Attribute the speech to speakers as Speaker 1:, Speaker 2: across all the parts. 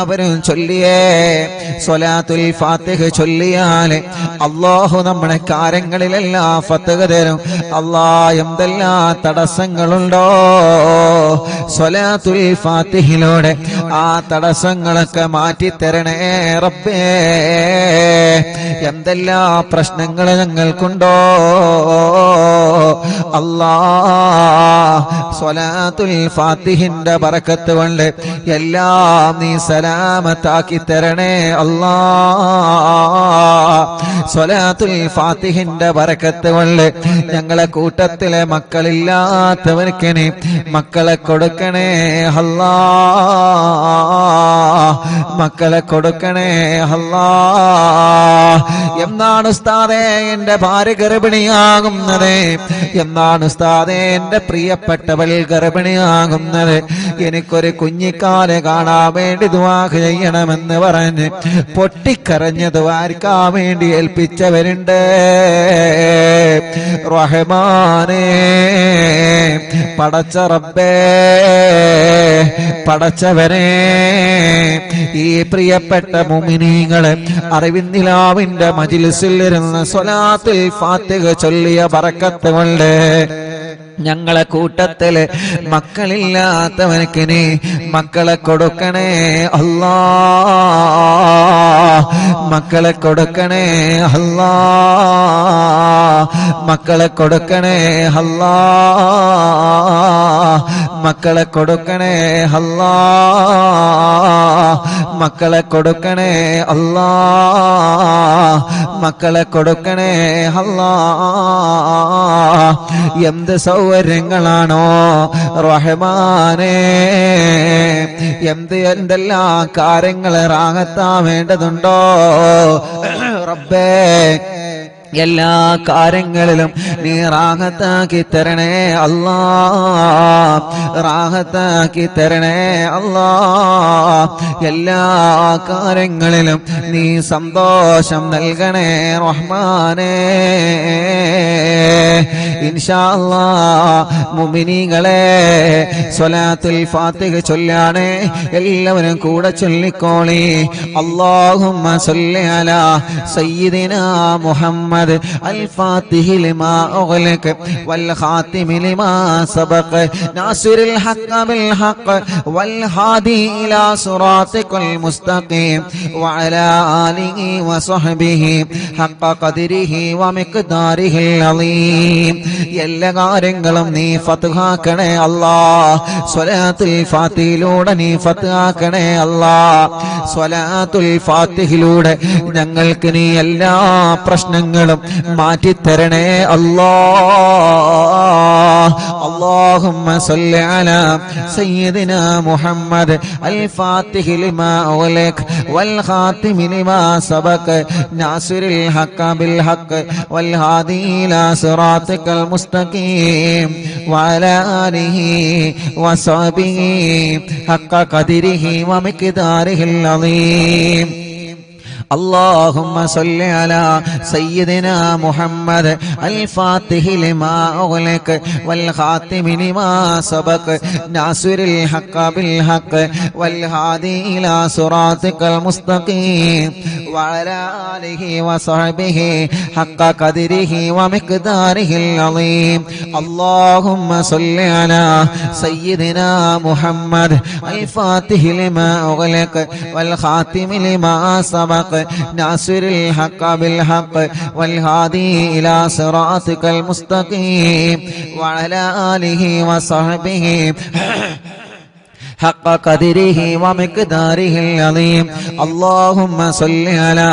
Speaker 1: അവരും ചൊല്ലിയേ. സ്വലാത്തുൽ ഫാത്തിഹ ചൊല്ലിയാൽ അല്ലാഹു നമ്മുടെ കാര്യങ്ങളിലെല്ലാം ഫത്ഹ് തരും. എന്തെല്ലാം തടസ്സങ്ങളുണ്ടോ സ്വലാത്തുൽ ഫാത്തിഹിലൂടെ ആ തടസ്സങ്ങളൊക്കെ മാറ്റിത്തരണേ റബ്ബേ. എന്തെല്ലാം പ്രശ്നങ്ങൾ ഞങ്ങൾക്കുണ്ടോ സ്വലാത്തുൽ ഫാത്തിഹിന്റെ ബറക്കത്ത് കൊണ്ട് എല്ലാം നീ സലാമത്താക്കി തരണേ സ്വലാത്തുൽ ഫാത്തിഹിന്റെ ബറക്കത്ത് കൊണ്ട് ഞങ്ങളെ കൂട്ടത്തിലെ മക്കളില്ലാത്തവർക്ക് നീ മക്കളെ കൊടുക്കണേ മക്കളെ കൊടുക്കണേ എന്നാണ് ഉസ്താദേ എന്റെ ഭാര്യ ഗർഭിണിയാകുന്നത്? എന്നാണ് ഉസ്താദേ എന്റെ പ്രിയപ്പെട്ടവൾ ഗർഭിണിയാകുന്നത്? എനിക്കൊരു കുഞ്ഞിക്കാലെ കാണാൻ വേണ്ടി ദുആ ചെയ്യണമെന്ന് പറഞ്ഞ് പൊട്ടിക്കരഞ്ഞ് ദുആർക്കാൻ വേണ്ടി ഏൽപ്പിച്ചവരുണ്ട്. റഹ്മാനേ, പടച്ച റബ്ബേ, പടച്ചവനെ, ഈ പ്രിയപ്പെട്ട മുഅ്മിനീങ്ങളെ അറിവിന്നിലാവിന്റെ മജ്ലിസിൽ ഇരുന്ന് സ്വലാത്തുൽ ഫാത്തിഹ ചൊല്ലിയ ബറക്കത്ത് കൊണ്ട് ഞങ്ങളെ കൂട്ടത്തില് മക്കളില്ലാത്തവനക്ക് നീ മക്കളെ കൊടുക്കണേ മക്കളെ കൊടുക്കണേ മക്കളെ കൊടുക്കണേ മക്കളെ കൊടുക്കണേ മക്കളെ കൊടുക്കണേ മക്കളെ കൊടുക്കണേ എന്ത് സൗകര്യങ്ങളാണോ റഹ്മാനേ, എന്തെല്ലാം കാര്യങ്ങൾ റാഹത്താൻ വേണ്ടതുണ്ടോ റബ്ബേ, എല്ലാ കാര്യങ്ങളിലും നീ റാഹത്താക്കി തരണേ റാഹത്താക്കി തരണേ എല്ലാ കാര്യങ്ങളിലും നീ സന്തോഷം നൽകണേ റഹ്മാനേ. ഇൻഷാ അല്ലാഹ് മുഅ്മിനീങ്ങളെ സ്വലാത്തുൽ ഫാത്തിഹ ചൊല്ലാണ് എല്ലാവരും കൂടെ ചൊല്ലിക്കോളി. അല്ലാഹുമ്മ സ്വല്ലി അലാ സയ്യിദിനാ മുഹമ്മദ് الفاتح لما أغلق والخاتم لما سبق ناصر الحق بالحق والهادي إلى صراطك المستقيم وعلى آله وصحبه حق قدره ومقداره العظيم. എല്ലാ കാര്യങ്ങളും നീ ഫത്ഹാക്കണേ സ്വലാത്തുൽ ഫാത്തിഹിലൂടെ നീ ഫത്ഹാക്കണേ സ്വലാത്തുൽ ഫാത്തിഹിലൂടെ ഞങ്ങൾക്ക് നീ എല്ലാ പ്രശ്നങ്ങളും മാറ്റിത്തരണേ اللهم صل على سيدنا محمد الفاتح لما أغلق والخاتم لما سبق ناصر الحق بالحق والهادي إلى صراطك المستقيم وعلى آله وصحبه حق قدره ومقداره العظيم. اللهم صل على سيدنا محمد الفاتح لما أغلق والخاتم لما سبق ناصر الحق بالحق والهادي إلى صراطك المستقيم وعلى آله وصحبه حق قدره ومقداره العظيم. اللهم صل على سيدنا محمد الفاتح لما أغلق والخاتم لما سبق ناصر الحق بالحق والهادي إلى صراطك المستقيم وعلى آله وصحبه حق قدره ومقداره العظيم. اللهم صل على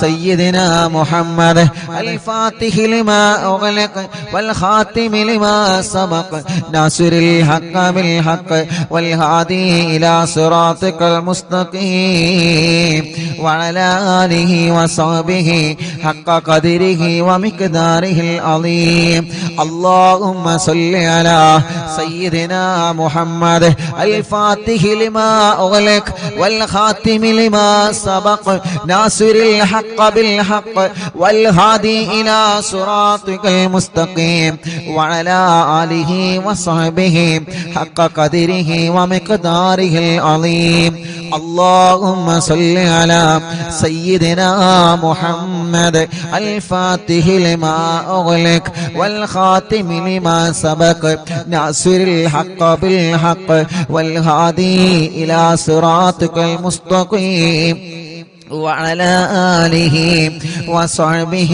Speaker 1: سيدنا محمد الفاتح لما أغلق والخاتم لما سبق ناصر الحق بالحق والهادي إلى صراطك المستقيم وعلى آله وصحبه حق قدره ومقداره العظيم. اللهم صل على سيدنا محمد الفاتح لما أغلق والخاتم لما سبق ناصر الحق بالحق والهادي إلى صراطك المستقيم وعلى آله وصحبه حق قدره ومقداره العظيم اللهم صل على سيدنا محمد الفاتح لما أغلق والخاتم لما سبق ناصر الحق بالحق والهادي إلى صراطك المستقيم وعلى آله وصحبه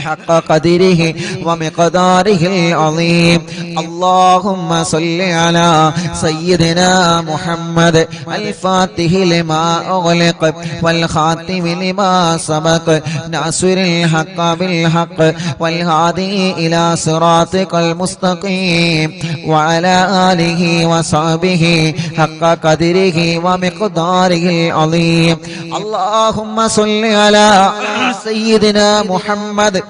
Speaker 1: حق قدره ومقداره العظيم اللهم صل على سيدنا محمد الفاتح لما أغلق والخاتم لما سبق ناصر الحق بالحق والهادي إلى صراطك المستقيم وعلى آله وصحبه حق قدره ومقداره العظيم اللهم صل على سيدنا محمد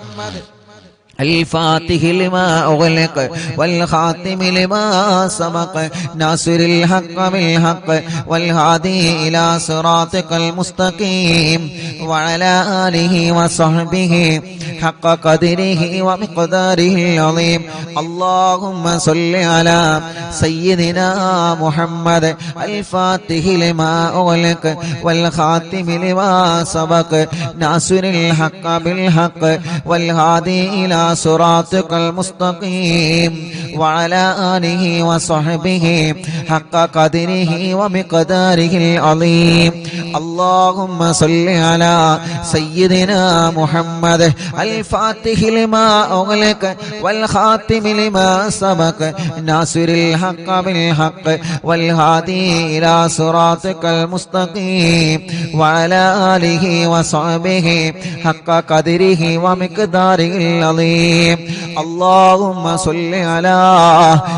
Speaker 1: الفاتح لما أغلق والخاتم لما سبق ناصر الحق بالحق والهادي إلى صراطك المستقيم وعلى آله وصحبه حق قدره ومقداره العظيم اللهم صل على سيدنا محمد الفاتح لما أغلق والخاتم لما سبق ناصر الحق بالحق والهادي إلى صراطك المستقيم وعلى آله وصحبه حق قدره ومقداره العظيم اللهم صل على سيدنا محمد الفاتح لما أغلق والخاتم لما سبق ناصر الحق بالحق والهادي إلى صراطك المستقيم وعلى آله وصحبه حق قدره ومقداره العظيم اللهم صل على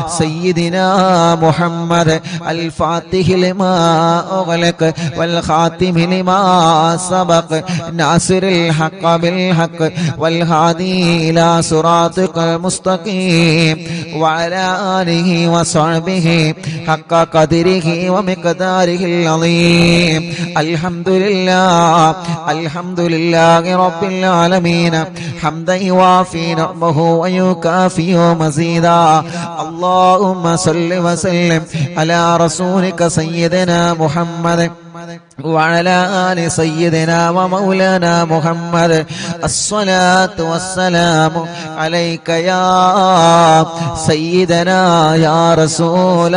Speaker 1: سيدنا محمد الفاتح لما أغلق والخاتم لما سبق ناصر الحق بالحق والهادي إلى صراطك المستقيم وعلى آله وصحبه حق قدره ومقداره العظيم الحمد لله رب العالمين حمدا يوافي نعمه ويكافئ مزيدا اللهم صل وسلم على رسولك سيدنا محمد وعلى آل سيدنا ومولانا محمد الصلاة والسلام عليك يا سيدنا يا رسول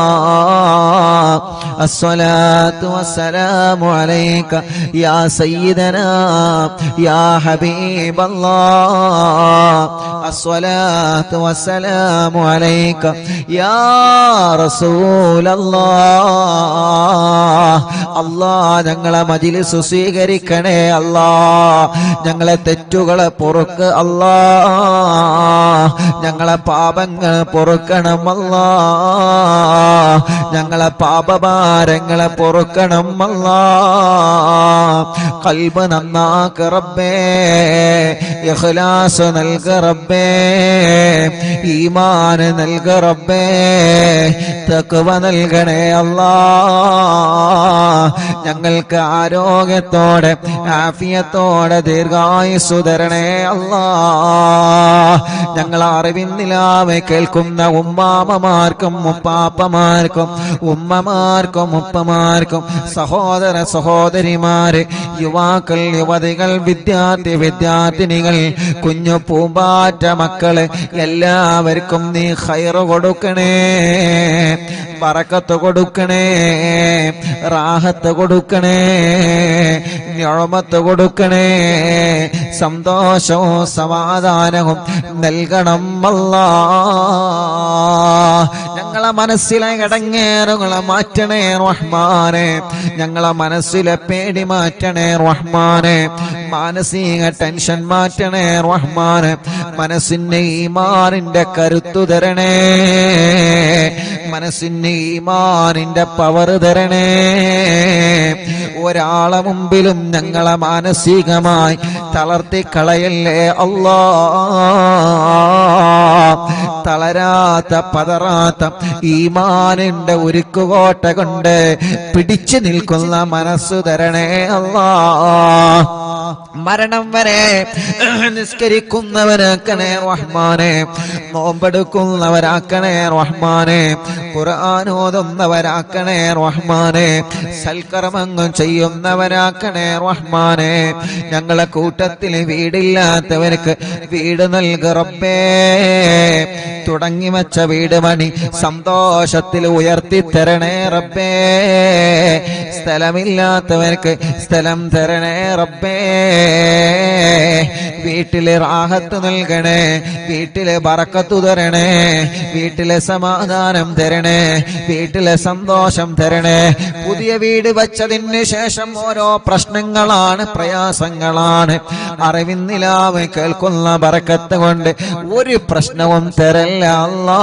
Speaker 1: الله الصلاة والسلام عليك يا سيدنا يا حبيب الله الصلاة والسلام عليك يا رسول الله അല്ലാഹ് ഞങ്ങളെ മജ്‌ലിസ് സ്വീകരിക്കണേ അല്ലാഹ് ഞങ്ങളെ തെറ്റുകളെ പൊറുക്ക് അല്ലാഹ് ഞങ്ങളെ പാപങ്ങൾ പൊറുക്കണം അല്ലാഹ് ഞങ്ങളെ പാപഭാരങ്ങളെ പൊറുക്കണം അല്ലാഹ് ഖൽബ് നന്നാക്ക് റബ്ബേ ഇഖ്ലാസ് നൽക റബ്ബേ ഈമാൻ നൽക റബ്ബേ തഖ്വ നൽകണേ അല്ലാഹ് ഞങ്ങൾക്ക് ആരോഗ്യത്തോടെ ആഫിയത്തോടെ ദീർഘായുസ്സു തരണേ അല്ലാഹ് ഞങ്ങൾ അറിവിന്നിലാവെ കേൾക്കുന്ന ഉമ്മാമമാർക്കും ഉപ്പാപ്പമാർക്കും ഉമ്മമാർക്കും ഉപ്പമാർക്കും സഹോദര സഹോദരിമാര് യുവാക്കൾ യുവതികൾ വിദ്യാർത്ഥിനികൾ കുഞ്ഞു പൂമ്പാറ്റ മക്കള് എല്ലാവർക്കും നീ ഖൈറ് കൊടുക്കണേ ബറക്കത്ത് കൊടുക്കണേ റാഹത്ത് കൊടുക്കണേ നിഅമത്ത് കൊടുക്കണേ സന്തോഷവും സമാധാനവും നൽകണം അല്ലാഹ് ഞങ്ങളെ മനസ്സിലെ ഇടങ്ങേറുകളെ മാറ്റണേ റഹ്മാനെ ഞങ്ങളെ മനസ്സിലെ പേടി മാറ്റണേ റഹ്മാനെ മാനസിക ടെൻഷൻ മാറ്റണേ റഹ്മാനെ. മനസ്സിന് ഈമാനിന്റെ കരുത്തു തരണേ, മനസ്സിന് ഈമാനിന്റെ പവർ തരണേ. ഒരാളെ മുമ്പിലും ഞങ്ങളെ മാനസികമായി തളർത്തി കളയല്ലേ അല്ലാ. തളരാത്ത പതറാത്ത ഈമാനിന്റെ ഉരുക്കുകോട്ട കൊണ്ട് പിടിച്ചു നിൽക്കുന്ന മനസ്സു തരണേ അല്ലാ. മരണം വരെ നിസ്കരിക്കുന്നവരാക്കണേ റഹ്മാനെ, നോമ്പെടുക്കുന്നവരാക്കണേ റഹ്മാനെ, ഖുർആൻ ഓതുന്നവരാക്കണേ റഹ്മാനെ, സൽക്കർമ്മങ്ങൾ ചെയ്യുന്നവരാക്കണേ റഹ്മാനെ. ഞങ്ങളെ കൂട്ടത്തിൽ വീടില്ലാത്തവർക്ക് വീട് നൽക റബ്ബേ. തുടങ്ങി വച്ച വീട് പണി സന്തോഷത്തിൽ ഉയർത്തി തരണേ റബ്ബേ. സ്ഥലമില്ലാത്തവർക്ക് സ്ഥലം തരണേ റബ്ബേ. വീട്ടിലെ റാഹത്ത് നൽകണേ, വീട്ടിലെ ബറക്കത്ത് തരണേ, വീട്ടിലെ സമാധാനം തരണേ, വീട്ടിലെ സന്തോഷം തരണേ. പുതിയ വീട് വച്ചതിന് ശേഷം ഓരോ പ്രശ്നങ്ങളാണ്, പ്രയാസങ്ങളാണ്. അറിവിന്നിലാവ് കേൾക്കുന്ന ബറക്കത്ത് കൊണ്ട് ഒരു പ്രശ്നവും തരല്ല അല്ലാ,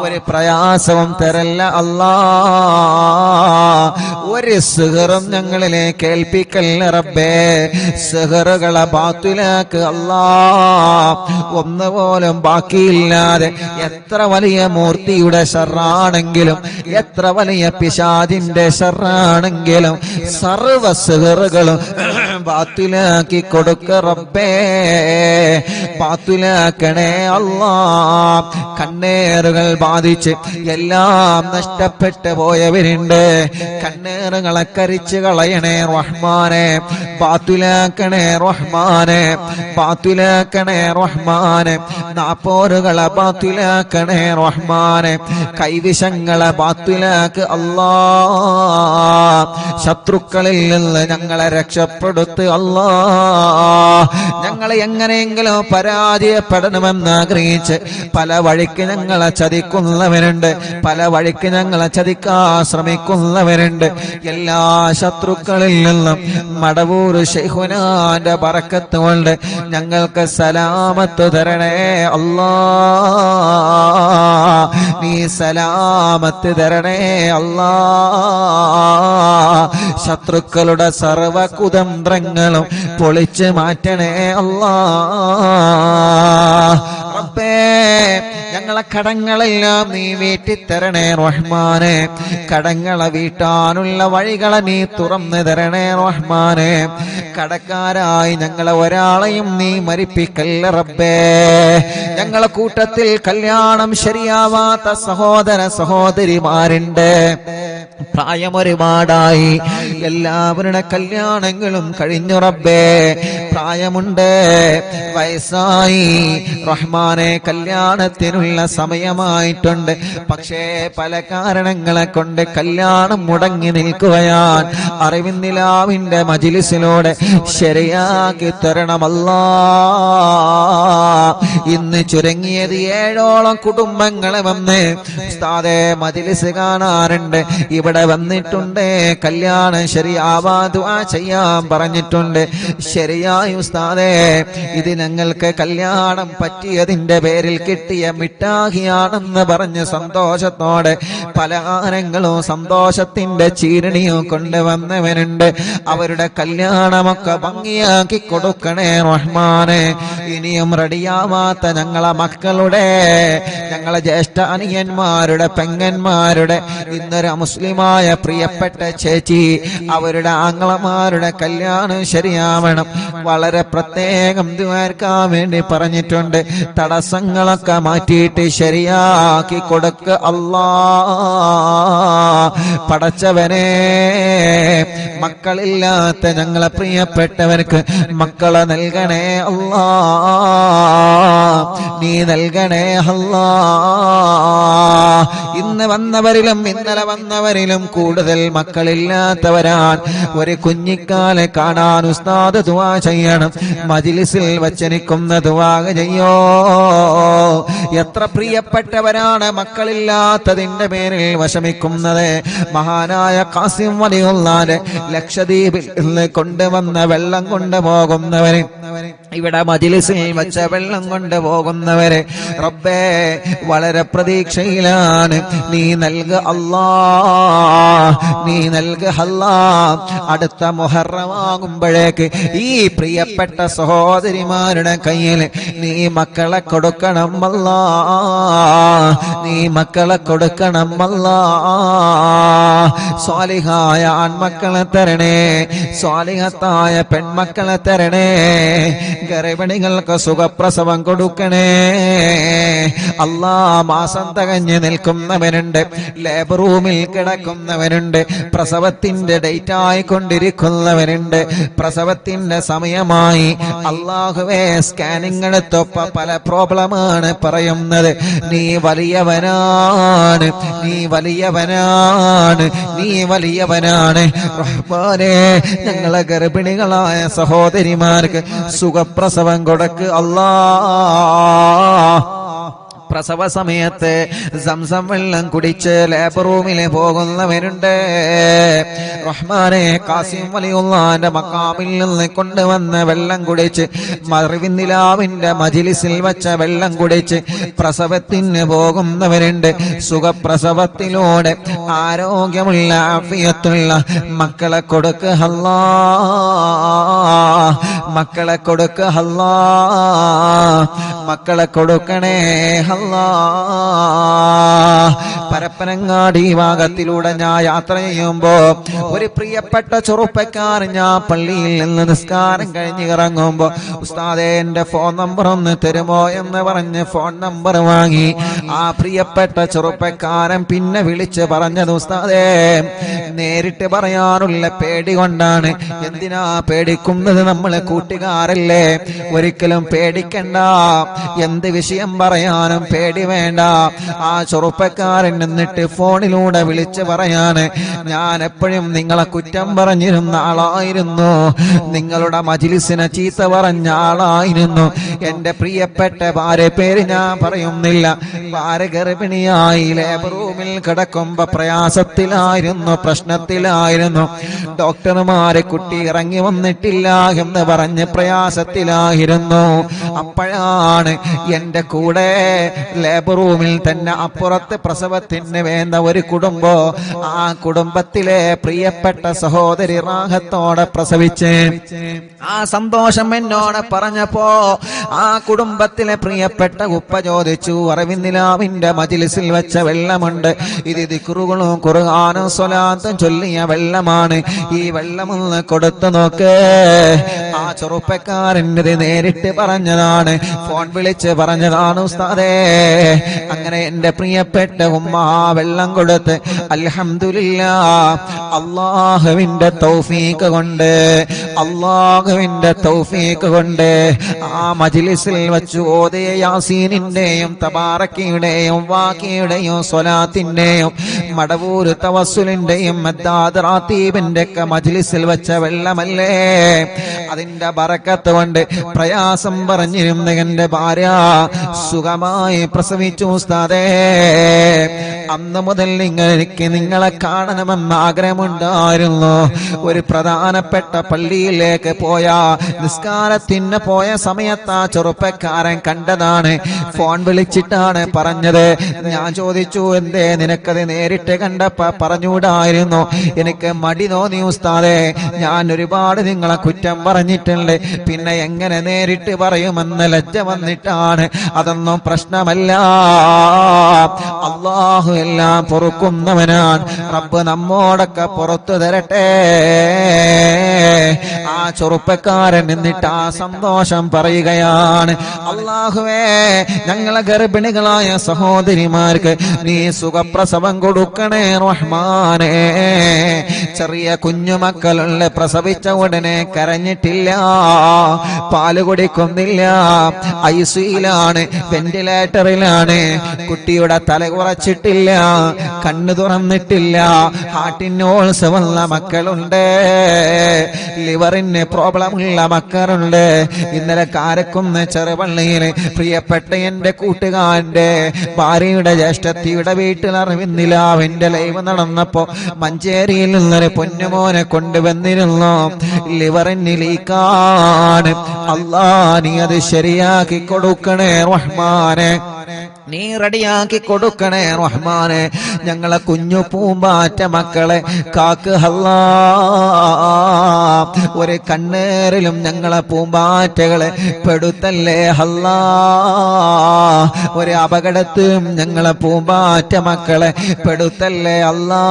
Speaker 1: ഒരു പ്രയാസവും തരല്ല അല്ലാ. ഒരു സിഹറും ഞങ്ങളിലേക്ക് ഏൽപ്പിക്കല്ല റബ്ബേ. സിഹറുകളെ ബാത്തിലാക്ക് അല്ലാ. ഒന്നുപോലും ബാക്കിയില്ലാതെ എത്ര വലിയ മൂർത്തിയുടെ ശർറാണെങ്കിലും, എത്ര വലിയ പിശാചിന്റെ ശർറാണെങ്കിലും സർവ്വ സിഹറുകളും ബാത്തിലാക്കി കൊടുക്ക റബ്ബേ. ബാത്തിലാക്കണേ അല്ലാ. കണ്ണേറുകൾ ബാധിച്ച് എല്ലാം നഷ്ടപ്പെട്ടു പോയവരുണ്ട്. കണ്ണേറുകളെ കരിച്ചു കളയണേ റഹ്മാനെ. ബാത്തിലാക്കണേ റഹ്മാനെ, ബാത്തിലാക്കണേ റഹ്മാനെ. നാപ്പോരുകളെ ബാത്തിലാക്കണേ റഹ്മാനെ. കൈവിഷങ്ങളെ ബാത്തിലാക്ക് അല്ലാ. ശത്രുക്കളിൽ നിന്ന് ഞങ്ങളെ രക്ഷപ്പെടുത്ത് അല്ലാ. ഞങ്ങളെ എങ്ങനെയെങ്കിലും പരാജയപ്പെടണമെന്ന് ആഗ്രഹിച്ച് പല വഴിക്ക് ഞങ്ങളെ ചതിക്കുന്നവരുണ്ട്, പല വഴിക്ക് ഞങ്ങളെ ചതിക്കാൻ ശ്രമിക്കുന്നവരുണ്ട്. എല്ലാ ശത്രുക്കളിൽ നിന്നും മടവൂർ ശൈഖുനാന്റെ ബറക്കത്ത് കൊണ്ട് ഞങ്ങൾക്ക് സലാമത്ത് തരണേ അല്ലാ. നീ സലാമത്ത് തരണേ അല്ലാ. ശത്രുക്കളുടെ സർവ കുതന്ത്രങ്ങളും പൊളിച്ച് മാറ്റണേ അല്ലാ. റബ്ബേ, ഞങ്ങളെ കടങ്ങളെല്ലാം നീ വീട്ടിത്തരണേ റഹ്മാനെ. കടങ്ങളെ വീട്ടാനുള്ള വഴികളെ നീ തുറന്നു തരണേ റഹ്മാനെ. കടക്കാരായി ഞങ്ങളെ ഒരാളെയും നീ മരിപ്പിക്കല്ല റബ്ബേ. ഞങ്ങളെ കൂട്ടത്തിൽ കല്യാണം ശരിയാവാത്ത സഹോദര സഹോദരിമാരുണ്ട്. പ്രായം ഒരുപാടായി, എല്ലാവരുടെ കല്യാണങ്ങളും കഴിഞ്ഞു റബ്ബേ. പ്രായമുണ്ട്, വയസ്സായി റഹ്മാനെ, കല്യാണത്തിനുള്ള സമയമായിട്ടുണ്ട്. പക്ഷേ പല കാരണങ്ങളെ കൊണ്ട് കല്യാണം മുടങ്ങി നിൽക്കുകയാണ്. അറിവിന്നിലാവിന്റെ മജ്‌ലിസിലൂടെ ശരിയാക്കി തരണമല്ലാ. ഇന്ന് ചുരുങ്ങിയത് 7ഓളം കുടുംബങ്ങളെ വന്ന് ഉസ്താദേ മജ്‌ലിസ് കാണാറുണ്ട്, ഇവിടെ വന്നിട്ടുണ്ട്, കല്യാണം ശരിയാവാ ദുആ ചെയ്യാൻ പറഞ്ഞിട്ടുണ്ട്. ശരിയായി ഉസ്താദേ, ഇത് ഞങ്ങൾക്ക് കല്യാണം പറ്റിയതിന്റെ പേരിൽ കിട്ടിയ മിഠായിയാണെന്ന് പറഞ്ഞ് സന്തോഷത്തോടെ പലഹാരങ്ങളും സന്തോഷത്തിന്റെ ചീരണിയും കൊണ്ടുവന്നവനുണ്ട്. അവരുടെ കല്യാണമൊക്കെ ഭംഗിയാക്കി കൊടുക്കണേ റഹ്മാനെ. ഇനിയും റെഡിയാവാത്ത ഞങ്ങളെ മക്കളുടെ, ഞങ്ങളെ ജ്യേഷ്ഠ അനിയന്മാരുടെ, പെങ്ങന്മാരുടെ, ഇന്നൊരു മുസ്ലിമായ പ്രിയപ്പെട്ട ചേച്ചി, അവരുടെ ആങ്ങളമാരുടെ കല്യാണം ശരിയാവണം. വളരെ പ്രത്യേകം ദുആർക്കാൻ വേണ്ടി പറഞ്ഞിട്ടുണ്ട്. തടസ്സങ്ങളൊക്കെ മാറ്റിയിട്ട് ശരിയാക്കി കൊടുക്ക അല്ലാ. പടച്ചവനെ, മക്കളില്ലാത്ത ഞങ്ങളെ പ്രിയപ്പെട്ടവർക്ക് മക്കളെ നൽകണേ അല്ലാ. നീ നൽകണേ അല്ലാ. ഇന്ന് വന്നവരിലും ഇന്നലെ വന്നവരിലും കൂടുതൽ മക്കളില്ലാത്തവരാൻ ഒരു കുഞ്ഞിക്കാലെ കാണാൻ ഉസ്താദ് ദുആ ചെയ്യണം. മജ്ലിസിൽ വച്ചനിക്കുന്ന ദുആ ചെയ്യോ. എത്ര പ്രിയപ്പെട്ടവരാണ് മക്കളില്ലാത്തതിന്റെ പേരിൽ വിഷമിക്കുന്നത്. മഹാനായ ഖാസിം വലിയുള്ളാന്റെ ലക്ഷദ്വീപിൽ നിന്ന് കൊണ്ടുവന്ന വെള്ളം കൊണ്ടുപോകുന്നവര്, ഇവിടെ മജ്ലിസിൽ വെച്ച വെള്ളം കൊണ്ടുപോകുന്നവര് റബ്ബേ വളരെ പ്രതീക്ഷയിലാണ്. നീ നൽകുക അല്ലാ, നീ നൽകുക അല്ലാ. അടുത്ത മുഹറമാകുമ്പോഴേക്ക് ഈ പ്രിയപ്പെട്ട സഹോദരിമാരുടെ കയ്യിൽ നീ മക്കളെ കൊടുക്കണം അല്ലാ, നീ മക്കളെ കൊടുക്കണം അല്ലാ. സ്വാലിഹായ ആൺമക്കളെ തരണേ, സ്വാലിഹത്തായ പെൺമക്കളെ തരണേ. ഗർഭിണികൾക്ക് സുഖപ്രസവം കൊടുക്കണേ അല്ലാ. മാസം തികഞ്ഞ് നിൽക്കുന്നവനുണ്ട്, ലേബർ റൂമിൽ കിടക്കുന്നവനുണ്ട്, പ്രസവത്തിന്റെ ഡേറ്റ് ആയിക്കൊണ്ടിരിക്കുന്നവനുണ്ട്, പ്രസവത്തിന്റെ സമയമായി. അല്ലാഹുവേ, സ്കാനിങ് എടുത്തപ്പോ പല പ്രോബ്ലമാണ് പറയുന്നത്. നീ വലിയവനാണ്, നീ വലിയവനാണ്, നീ വലിയവനാണ് റഹ്മാനേ. ഞങ്ങളെ ഗർഭിണികളായ സഹോദരിമാർക്ക് സുഖപ്രസവം കൊടുക്ക് അല്ലാ. പ്രസവ സമയത്ത് സംസം വെള്ളം കുടിച്ച് ലേബർ റൂമിൽ പോകുന്നവരുണ്ട് റഹ്മാനെ. ഖാസിം വലിയുള്ളാന്റെ മഖാമിൽ നിന്ന് കൊണ്ടുവന്ന വെള്ളം കുടിച്ച്, മറിവിന്ദിലാവിന്റെ മജ്ലിസിൽ വെച്ച വെള്ളം കുടിച്ച് പ്രസവത്തിന് പോകുന്നവരുണ്ട്. സുഖപ്രസവത്തിലൂടെ ആരോഗ്യമുള്ള ആഫിയത്തുള്ള മക്കളെ കൊടുക്കുക അല്ലാ, മക്കളെ കൊടുക്കുക അല്ലാ, മക്കളെ കൊടുക്കണേ അല്ലാ. പരപ്പനങ്ങാടി ഭാഗത്തിലൂടെ ഞാൻ യാത്ര ചെയ്യുമ്പോ ഒരു പ്രിയപ്പെട്ട ചെറുപ്പക്കാരൻ, ഞാൻ പള്ളിയിൽ നിന്ന് നിസ്കാരം കഴിഞ്ഞ് ഇറങ്ങുമ്പോ, ഉസ്താദേ എന്റെ ഫോൺ നമ്പർ ഒന്ന് തരുമോ എന്ന് പറഞ്ഞ് ഫോൺ നമ്പർ വാങ്ങി. ആ പ്രിയപ്പെട്ട ചെറുപ്പക്കാരൻ പിന്നെ വിളിച്ച് പറഞ്ഞത്, ഉസ്താദേ നേരിട്ട് പറയാനുള്ള പേടി കൊണ്ടാണ്. എന്തിനാ പേടിക്കുന്നത്? നമ്മളെ കൂട്ടുകാരല്ലേ, ഒരിക്കലും പേടിക്കണ്ട. എന്ത് വിഷയം പറയാനും പേടി വേണ്ട. ആ ചെറുപ്പക്കാരൻ എന്നിട്ട് ഫോണിലൂടെ വിളിച്ച് പറയാണ്, ഞാൻ എപ്പോഴും നിങ്ങളെ കുറ്റം പറഞ്ഞിരുന്ന ആളായിരുന്നു, നിങ്ങളുടെ മജ്ലിസിനെ ചീത്ത പറഞ്ഞ ആളായിരുന്നു. എന്റെ പ്രിയപ്പെട്ട ഭാര്യ പേര് ഞാൻ പറയുന്നില്ല, ഭാര്യ ഗർഭിണിയായി ലേബർ റൂമിൽ കിടക്കുമ്പോ പ്രയാസത്തിലായിരുന്നു, പ്രശ്നത്തിലായിരുന്നു. ഡോക്ടർമാരെ കുട്ടി ഇറങ്ങി വന്നിട്ടില്ല എന്ന് പറഞ്ഞ് പ്രയാസത്തിലായിരുന്നു. അപ്പോഴാണ് എന്റെ കൂടെ ലേബർ റൂമിൽ തന്നെ അപ്പുറത്ത് പ്രസവത്തിന് വേണ്ട ഒരു കുടുംബം, ആ കുടുംബത്തിലെ പ്രിയപ്പെട്ട സഹോദരി റാഹത്തോടെ പ്രസവിച്ച് ആ സന്തോഷം എന്നോട് പറഞ്ഞപ്പോ ആ കുടുംബത്തിലെ പ്രിയപ്പെട്ട ഉപ്പ ചോദിച്ചു, അറിവിന്ദിലാവിന്റെ മജ്ലിസിൽ വെച്ച വെള്ളമുണ്ട്, ഇത് ദിക്റുകളും ഖുർആനും സ്വലാത്തും ചൊല്ലിയ വെള്ളമാണ്, ഈ വെള്ളമൊന്ന് കൊടുത്തു നോക്ക്. ആ ചെറുപ്പക്കാരൻ്റെ നേരിട്ട് പറഞ്ഞതാണ്, ഫോൺ വിളിച്ച് പറഞ്ഞതാണ് ഉസ്താദേ. അങ്ങനെ എന്റെ പ്രിയപ്പെട്ട ഉമ്മ വെള്ളം കൊടുത്ത് അൽഹംദുലില്ലാഹ്, അല്ലാഹുവിന്റെ തൗഫീഖ് കൊണ്ട്, അല്ലാഹുവിന്റെ തൗഫീഖ് കൊണ്ട് ആ മജ്ലിസിൽ വെച്ച് ഓതിയ യാസീനിന്റെയും തബാറക്കയുടെയും വാക്കിയുടെയും സ്വലാത്തിന്റെയും മടവൂർ തവസ്സുലിന്റെയും മദ്ദാദ് റാത്തീബിന്റെ ഒക്കെ മജ്ലിസിൽ വെച്ച വെള്ളമല്ലേ. അതിന്റെ ബറക്കത്ത് കൊണ്ട് പ്രയാസം പറഞ്ഞിരുന്ന എന്റെ ഭാര്യ സുഖമായി പ്രസവിച്ചു ഉസ്താദേ. അന്ന് മുതൽ എനിക്ക് നിങ്ങളെ കാണണമെന്ന് ആഗ്രഹമുണ്ടായിരുന്നു. ഒരു പ്രധാനപ്പെട്ട പള്ളിയിലേക്ക് പോയ നിസ്കാരത്തിന് പോയ സമയത്ത് ആ ചെറുപ്പക്കാരൻ കണ്ടതാണ്, ഫോൺ വിളിച്ചിട്ടാണ് പറഞ്ഞത്. ഞാൻ ചോദിച്ചു, എന്തേ നിനക്കത് നേരിട്ട് കണ്ടപ്പോ പറഞ്ഞുകൂടായിരുന്നു? എനിക്ക് മടി തോന്നി ഉസ്താദേ, ഞാൻ ഒരുപാട് നിങ്ങളെ കുറ്റം പറഞ്ഞിട്ടുണ്ട്, പിന്നെ എങ്ങനെ നേരിട്ട് പറയുമെന്ന് ലജ്ജ വന്നിട്ടാണ്. അതൊന്നും പ്രശ്നമല്ല, അല്ലാഹു എല്ലാം പൊറുക്കുന്നവനാണ്. റബ്ബ് നമ്മോടൊക്കെ പുറത്തു തരട്ടെ. ആ ചെറുപ്പക്കാരൻ എന്നിട്ട് ആ സന്തോഷം പറയുകയാണ്, അല്ലാഹുവേ ഞങ്ങളെ ഗർഭിണികളായ സഹോദരിമാർക്ക് നീ സുഖപ്രസവം കൊടുക്കണേ റഹ്മാനേ. ചെറിയ കുഞ്ഞുമക്കളുള്ള പ്രസവിച്ച ഉടനെ കരഞ്ഞിട്ടില്ല, പാല് കുടിക്കുന്നില്ല, ഐസിയിലാണ്, വെന്റിലേറ്റർ വെന്റിലേറ്ററിലാണ്. കുട്ടിയുടെ തല കുറച്ചിട്ടില്ല, കണ്ണു തുറന്നിട്ടില്ല. ഹാർട്ടിന് ഓൾസ് വന്ന മക്കളുണ്ട്, ലിവറിന് പ്രോബ്ലം ഉള്ള മക്കളുണ്ട്. ഇന്നലെ കാരക്കുന്ന് ചെറുപള്ളിയിൽ പ്രിയപ്പെട്ട എന്റെ കൂട്ടുകാരന്റെ ഭാര്യയുടെ ജ്യേഷ്ഠത്തിയുടെ വീട്ടിൽ അറിവിന്നിലാവിന്റെ ലൈവ് നടന്നപ്പോ മഞ്ചേരിയിൽ നിന്നൊരു പൊന്നുമോനെ കൊണ്ടുവന്നിരുന്നു. ലിവറിന് ലീക്കാണ്. അല്ലാ, നീ അത് ശരിയാക്കി കൊടുക്കണേ റഹ്മാനെ, നീ റെഡിയാക്കി കൊടുക്കണേ റഹ്മാനെ. ഞങ്ങളെ കുഞ്ഞു പൂമ്പാറ്റ മക്കളെ കാക്ക് അല്ലാ. ഒരു കണ്ണേറിലും ഞങ്ങളെ പൂമ്പാറ്റകളെ പെടുത്തല്ലേ അല്ലാ. ഒരു അപകടത്തിലും ഞങ്ങളെ പൂമ്പാറ്റ മക്കളെ പെടുത്തല്ലേ അല്ലാ.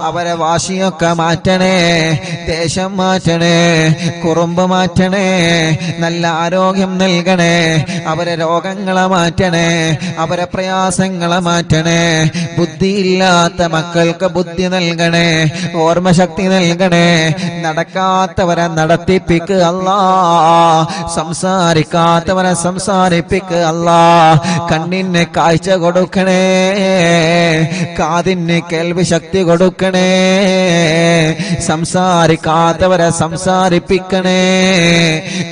Speaker 1: അവരെ വാശിയൊക്കെ മാറ്റണേ, ദേശം മാറ്റണേ, കുറുമ്പ് മാറ്റണേ, നല്ല ആരോഗ്യം നൽകണേ. അവരെ രോഗങ്ങളെ മാറ്റണേ, അവരെ പ്രയാസങ്ങളെ മാറ്റണേ. ബുദ്ധിയില്ലാത്ത മക്കൾക്ക് ബുദ്ധി നൽകണേ, ഓർമ്മശക്തി നൽകണേ. നടക്കാത്തവരെ നടത്തിപ്പിക്ക് അല്ലാ, സംസാരിക്കാത്തവരെ സംസാരിപ്പിക്ക് അല്ലാ. കണ്ണിന് കാഴ്ച കൊടുക്കണേ, കാതിന് കേൾവി ശക്തി കൊടുക്കണേ. സംസാരിക്കാത്തവരെ സംസാരിപ്പിക്കണേ,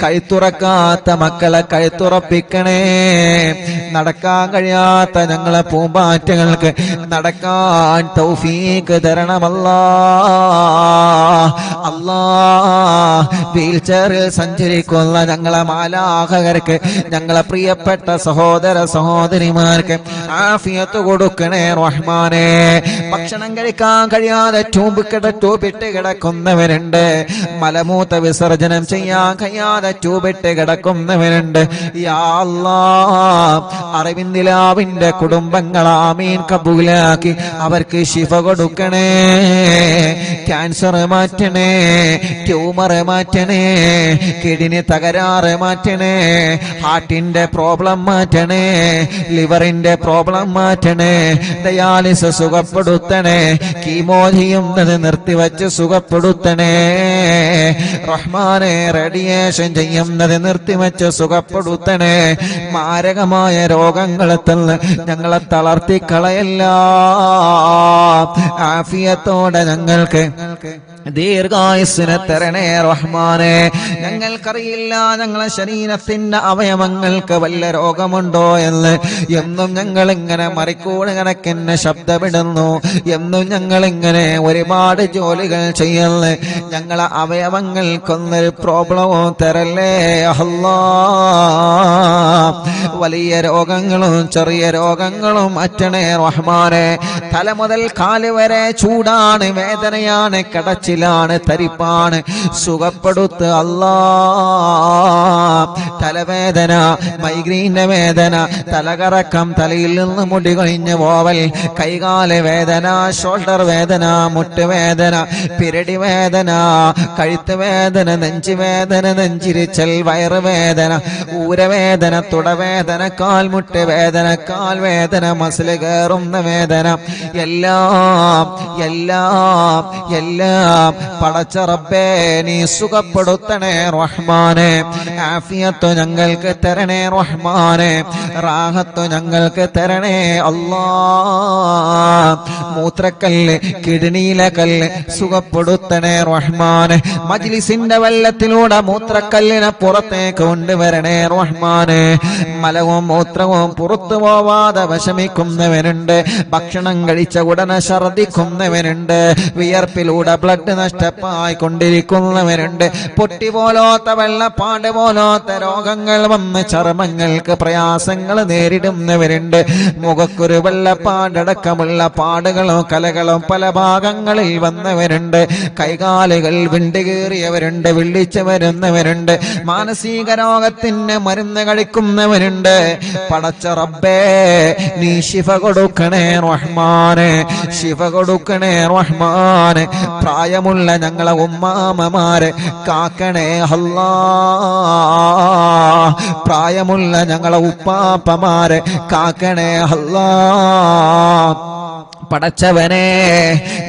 Speaker 1: കഴുത്തുറക്കാത്ത മക്കളെ കഴുത്തുറപ്പിക്കണേ. നടക്കാൻ കഴിയാത്ത ഞങ്ങളെ പൂമ്പാറ്റകൾക്ക് നടക്കാൻ തൗഫീഖ് തരണമല്ലാ. അല്ലാ, വീൽ ചെയറിൽ സഞ്ചരിക്കുന്ന ഞങ്ങളെ മാലാഖകർക്ക്, ഞങ്ങളെ പ്രിയപ്പെട്ട സഹോദര സഹോദരിമാർക്ക് ആഫിയത്ത് കൊടുക്കണേ റഹ്മാനെ. ഭക്ഷണം കഴിക്കാൻ കഴിയാതെ ട്യൂബിട്ട് കിടക്കുന്നവരുണ്ട്, മലമൂത്ര വിസർജനം ചെയ്യാൻ കഴിയാതെ ട്യൂബിട്ട് കിടക്കുന്നവരുണ്ട്. യാ അല്ലാഹ്, അറിവിന്ദിലാവിന്റെ കുടുംബങ്ങൾ ആമീൻ കബൂലാക്കി അവർക്ക് ശിഫ കൊടുക്കണേ. ക്യാൻസർ മാറ്റണേ, ട്യൂമർ മാറ്റണേ, കിഡ്നി തകരാറ് മാറ്റണേ, ഹാർട്ടിന്റെ പ്രോബ്ലം മാറ്റണേ, ലിവറിന്റെ പ്രോബ്ലം മാറ്റണേ, ഡയാലിസിസ് സുഖപ്പെടുത്തണേ, കീമോ ചെയ്യുന്നത് നിർത്തിവച്ച് സുഖപ്പെടുത്തണേ റഹ്മാനെ. റേഡിയേഷൻ ചെയ്യുന്നത് നിർത്തിവച്ച് സുഖപ്പെടുത്തണേ. മാരകമായ രോഗങ്ങളെ തന്ന് ഞങ്ങളെ തളർത്തിക്കളയല്ല. ആഫിയത്തോടെ ഞങ്ങൾക്ക് ദീർഘായുസ്സിനെ തരണേ റഹ്മാനെ. ഞങ്ങൾക്കറിയില്ല ഞങ്ങളെ ശരീരത്തിന്റെ അവയവങ്ങൾക്ക് വല്ല രോഗമുണ്ടോ എന്ന്. എന്നും ഞങ്ങൾ ഇങ്ങനെ മറിക്കൂട് കണക്കിന് ശബ്ദമിടുന്നു, എന്നും ഞങ്ങൾ ഇങ്ങനെ ഒരുപാട് ജോലികൾ ചെയ്യുന്നു. ഞങ്ങളെ അവയവങ്ങൾക്കൊന്നൊരു പ്രോബ്ലമോ തരല്ലേ അല്ലാ. വലിയ രോഗങ്ങളും ചെറിയ രോഗങ്ങളും അറ്റണേ റഹ്മാനെ. തല മുതൽ കാല് വരെ ചൂടാണ്, വേദനയാണ്, കടച്ചിലാണ്, തരിപ്പാണ്. സുഖപ്പെടുത്ത് അല്ലാ. തലവേദന, മൈഗ്രീന്റെ വേദന, തലകറക്കം, തലയിൽ നിന്ന് മുടി കൊഴിഞ്ഞ് പോവൽ, കൈകാല് വേദന, ഷോൾഡർ വേദന, മുട്ടുവേദന, പിരടി വേദന, കഴുത്ത് വേദന, നെഞ്ചുവേദന, നെഞ്ചിരിച്ചൽ, വയറുവേദന, ഊരവേദന, തുടവേദന, കാൽമുട്ട് വേദന, കാൽവേദന, മസില് കയറുന്ന വേദന, എല്ലാം എല്ലാം എല്ലാം പടച്ച റബ്ബേ നീ സുഖപ്പെടുത്തണേ റഹ്മാനെ. ആഫിയത്ത് ഞങ്ങൾക്ക് തരണേ റഹ്മാനെ, റാഹത്ത് ഞങ്ങൾക്ക് തരണേ അല്ലാ. മൂത്രക്കല്ല്, കിഡ്നിയിലെ കല്ല് സുഖപ്പെടുത്തണേ റഹ്മാനെ. മജ്ലിസിന്റെ വെള്ളത്തിലൂടെ മൂത്രക്കല്ലിനെ പുറത്തേക്ക് കൊണ്ടുവരണേ റഹ്മാനെ. മലവും മൂത്രവും പുറത്തു പോവാതെ വിഷമിക്കുന്നവനുണ്ട്, ഭക്ഷണം കഴിച്ച ഉടനെ ഛർദിക്കുന്നവനുണ്ട്, വിയർപ്പിലൂടെ ബ്ലഡ് നഷ്ടമായി കൊണ്ടിരിക്കുന്നവരുണ്ട്, പൊട്ടി പോലോത്ത വെള്ളപ്പാട് പോലോത്ത രോഗങ്ങൾ വന്ന് ചർമ്മങ്ങൾക്ക് പ്രയാസങ്ങൾ നേരിടുന്നവരുണ്ട്, മുഖക്കൊരു വെള്ളപ്പാടടക്കമുള്ള പാടുകളോ കലകളോ പല ഭാഗങ്ങളിൽ വന്നവരുണ്ട്, കൈകാലുകൾ വിണ്ടുകീറിയവരുണ്ട്, വിളിച്ചു വരുന്നവരുണ്ട്, മാനസിക രോഗത്തിന് മരുന്ന് കഴിക്കുന്നവരുണ്ട്. പടച്ച റബ്ബേ നീ ശിഫ കൊടുക്കണേ റഹ്മാനെ, ശിഫ കൊടുക്കണേ റഹ്മാനെ. പ്രായമുള്ള ഞങ്ങളെ ഉമ്മാമമാരെ കാക്കണേ അല്ലാ. പ്രായമുള്ള ഞങ്ങളെ ഉപ്പാപ്പമാരെ കാക്കണേ അല്ലാ. പടച്ചവനെ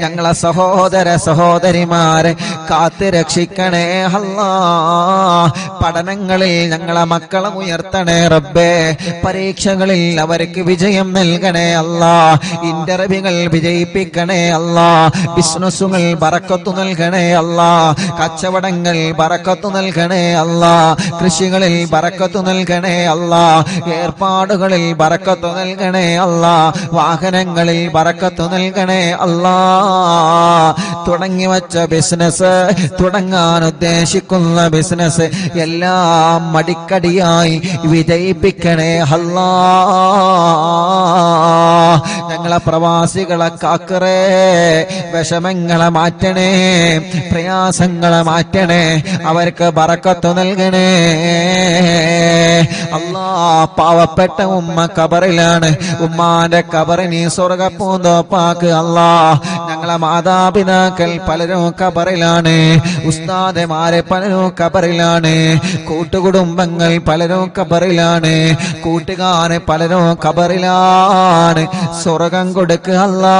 Speaker 1: ഞങ്ങളെ സഹോദര സഹോദരിമാരെ കാത്തു രക്ഷിക്കണേ അല്ലാ. പഠനങ്ങളിൽ ഞങ്ങളെ മക്കളെ ഉയർത്തണേ റബ്ബേ. പരീക്ഷകളിൽ അവർക്ക് വിജയം നൽകണേ അല്ലാ. ഇന്റർവ്യൂകൾ വിജയിപ്പിക്കണേ അല്ലാ. ബിസിനസ്സുകൾ ബറക്കത്ത് നൽകണേ അല്ലാ. കച്ചവടങ്ങൾ ബറക്കത്ത് നൽകണേ അല്ലാ. കൃഷികളിൽ ബറക്കത്ത് നൽകണേ അല്ലാ. ഏർപ്പാടുകളിൽ ബറക്കത്ത് നൽകണേ അല്ലാ. വാഹനങ്ങളിൽ ബറക്കത്ത് നൽകണേ അല്ലാ. തുടങ്ങി വച്ച ബിസിനസ്, തുടങ്ങാൻ ഉദ്ദേശിക്കുന്ന ബിസിനസ് എല്ലാം മടിക്കടിയായി വിജയിപ്പിക്കണേ അല്ലാ. ഞങ്ങളെ പ്രവാസികളെ കാക്കറേ, വിഷമങ്ങളെ മാറ്റണേ, പ്രയാസങ്ങളെ മാറ്റണേ, അവർക്ക് ബറക്കത്ത് നൽകണേ അല്ലാ. പാവപ്പെട്ട ഉമ്മ കബറിലാണ്, ഉമ്മാന്റെ കബറിനി സ്വർഗപ്പൂന്തോപ്പാക്ക് അല്ലാ. ഞങ്ങളെ മാതാപിതാക്കൾ പലരും കബറിലാണ്, ഉസ്താദമാരെ പലരും കബറിലാണ്, കൂട്ടുകുടുംബങ്ങൾ പലരും കബറിലാണ്, കൂട്ടുകാരെ പലരും കബറിലാണ്. സ്വർഗം കൊടുക്ക് അല്ലാ,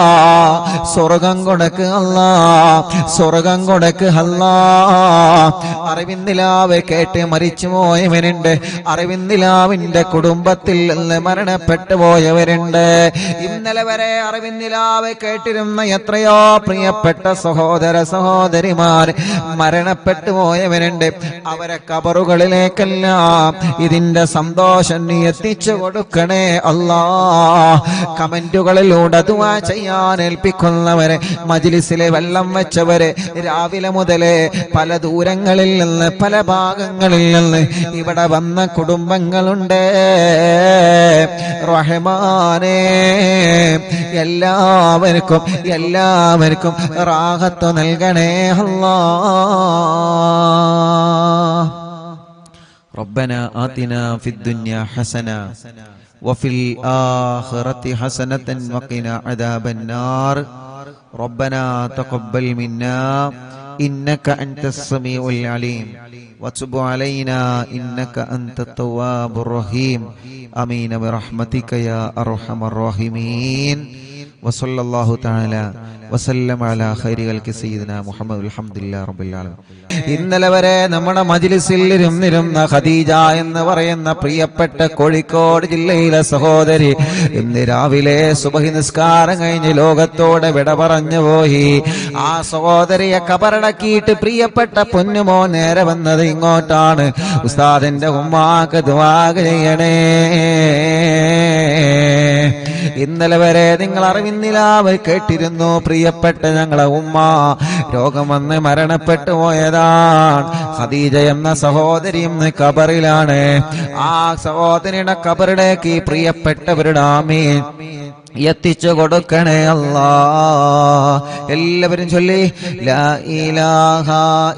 Speaker 1: സ്വർഗം കൊടുക്ക് അല്ലാ, സ്വർഗം കൊടുക്ക് അല്ലാ. അറിവിന്ദിലാവ് കേട്ട് മരിച്ചു പോയവരുണ്ട്, അറിവിന്ദിലാവിന്റെ കുടുംബത്തിൽ നിന്ന് മരണപ്പെട്ടു പോയവരുണ്ട്. ഇന്നലെ വരെ അറിവിന്ദിലാവ് കേട്ടിരുന്ന എത്രയോ പ്രിയപ്പെട്ട സഹോദര സഹോദരിമാർ മരണപ്പെട്ടു പോയവരുണ്ട്. അവരെ കബറുകളിലേക്കെല്ലാം ഇതിന്റെ സന്തോഷം നീ എത്തിച്ചു കൊടുക്കണേ അല്ലാ. കമന്റുകളിലൂടെ ദുആ ചെയ്യാൻ ഏൽപ്പിക്കുന്നവരെ, മജ്ലിസിലെ വെള്ളം വെച്ചവരെ, രാവിലെ മുതലേ പല ദൂരങ്ങളിൽ നിന്ന് പല ഭാഗങ്ങളിൽ നിന്ന് ഇവിടെ വന്ന കുടുംബങ്ങളുണ്ട്. റഹ്മാനേ, എല്ലാവർക്കും റാഹത്ത് നൽകണേ അല്ലാ. ربنا آتنا في الدنيا حسنة وفي الآخرة حسنة وقنا عذاب النار. ربنا تقبل منا إنك أنت السميع العليم وتب علينا إنك أنت التواب الرحيم. آمين برحمتك يا أرحم الراحمين. وصلى الله تعالى وسلم على خير خلق سيدنا محمد الحمد لله رب العالمين. ഇന്നലെ വരെ നമ്മുടെ മജ്ലിസിൽ ഇരുന്നിരുന്ന ഖദീജ എന്ന് പറയുന്ന പ്രിയപ്പെട്ട കോഴിക്കോട് ജില്ലയിലെ സഹോദരി ഇന്ന് രാവിലെ സുബഹി നിസ്കാരം കഴിഞ്ഞ് ലോകത്തോടെ വിട പറഞ്ഞു പോയി. ആ സഹോദരിയെ കബറടക്കിയിട്ട് പ്രിയപ്പെട്ട പൊന്നുമോ നേരെ വന്നത് ഇങ്ങോട്ടാണ്. ഉസ്താദിന്റെ ഉമ്മാക്ക് ദുആ ചെയ്യണേ. ഇന്നലെ വരെ നിങ്ങൾ അറിവിന്നിലാവ് കേട്ടിരുന്നു, പ്രിയപ്പെട്ട ഞങ്ങളെ ഉമ്മ രോഗം വന്ന് മരണപ്പെട്ടു പോയതാണ്. ഖദീജ എന്ന സഹോദരി ഇന്ന് കബറിലാണ്. ആ സഹോദരിയുടെ കബറിലേക്ക് പ്രിയപ്പെട്ടവരുടെ ആമീൻ എത്തിച്ചു കൊടുക്കണേ അല്ലാ. എല്ലാവരും ചൊല്ലി ലാ ഇലാഹ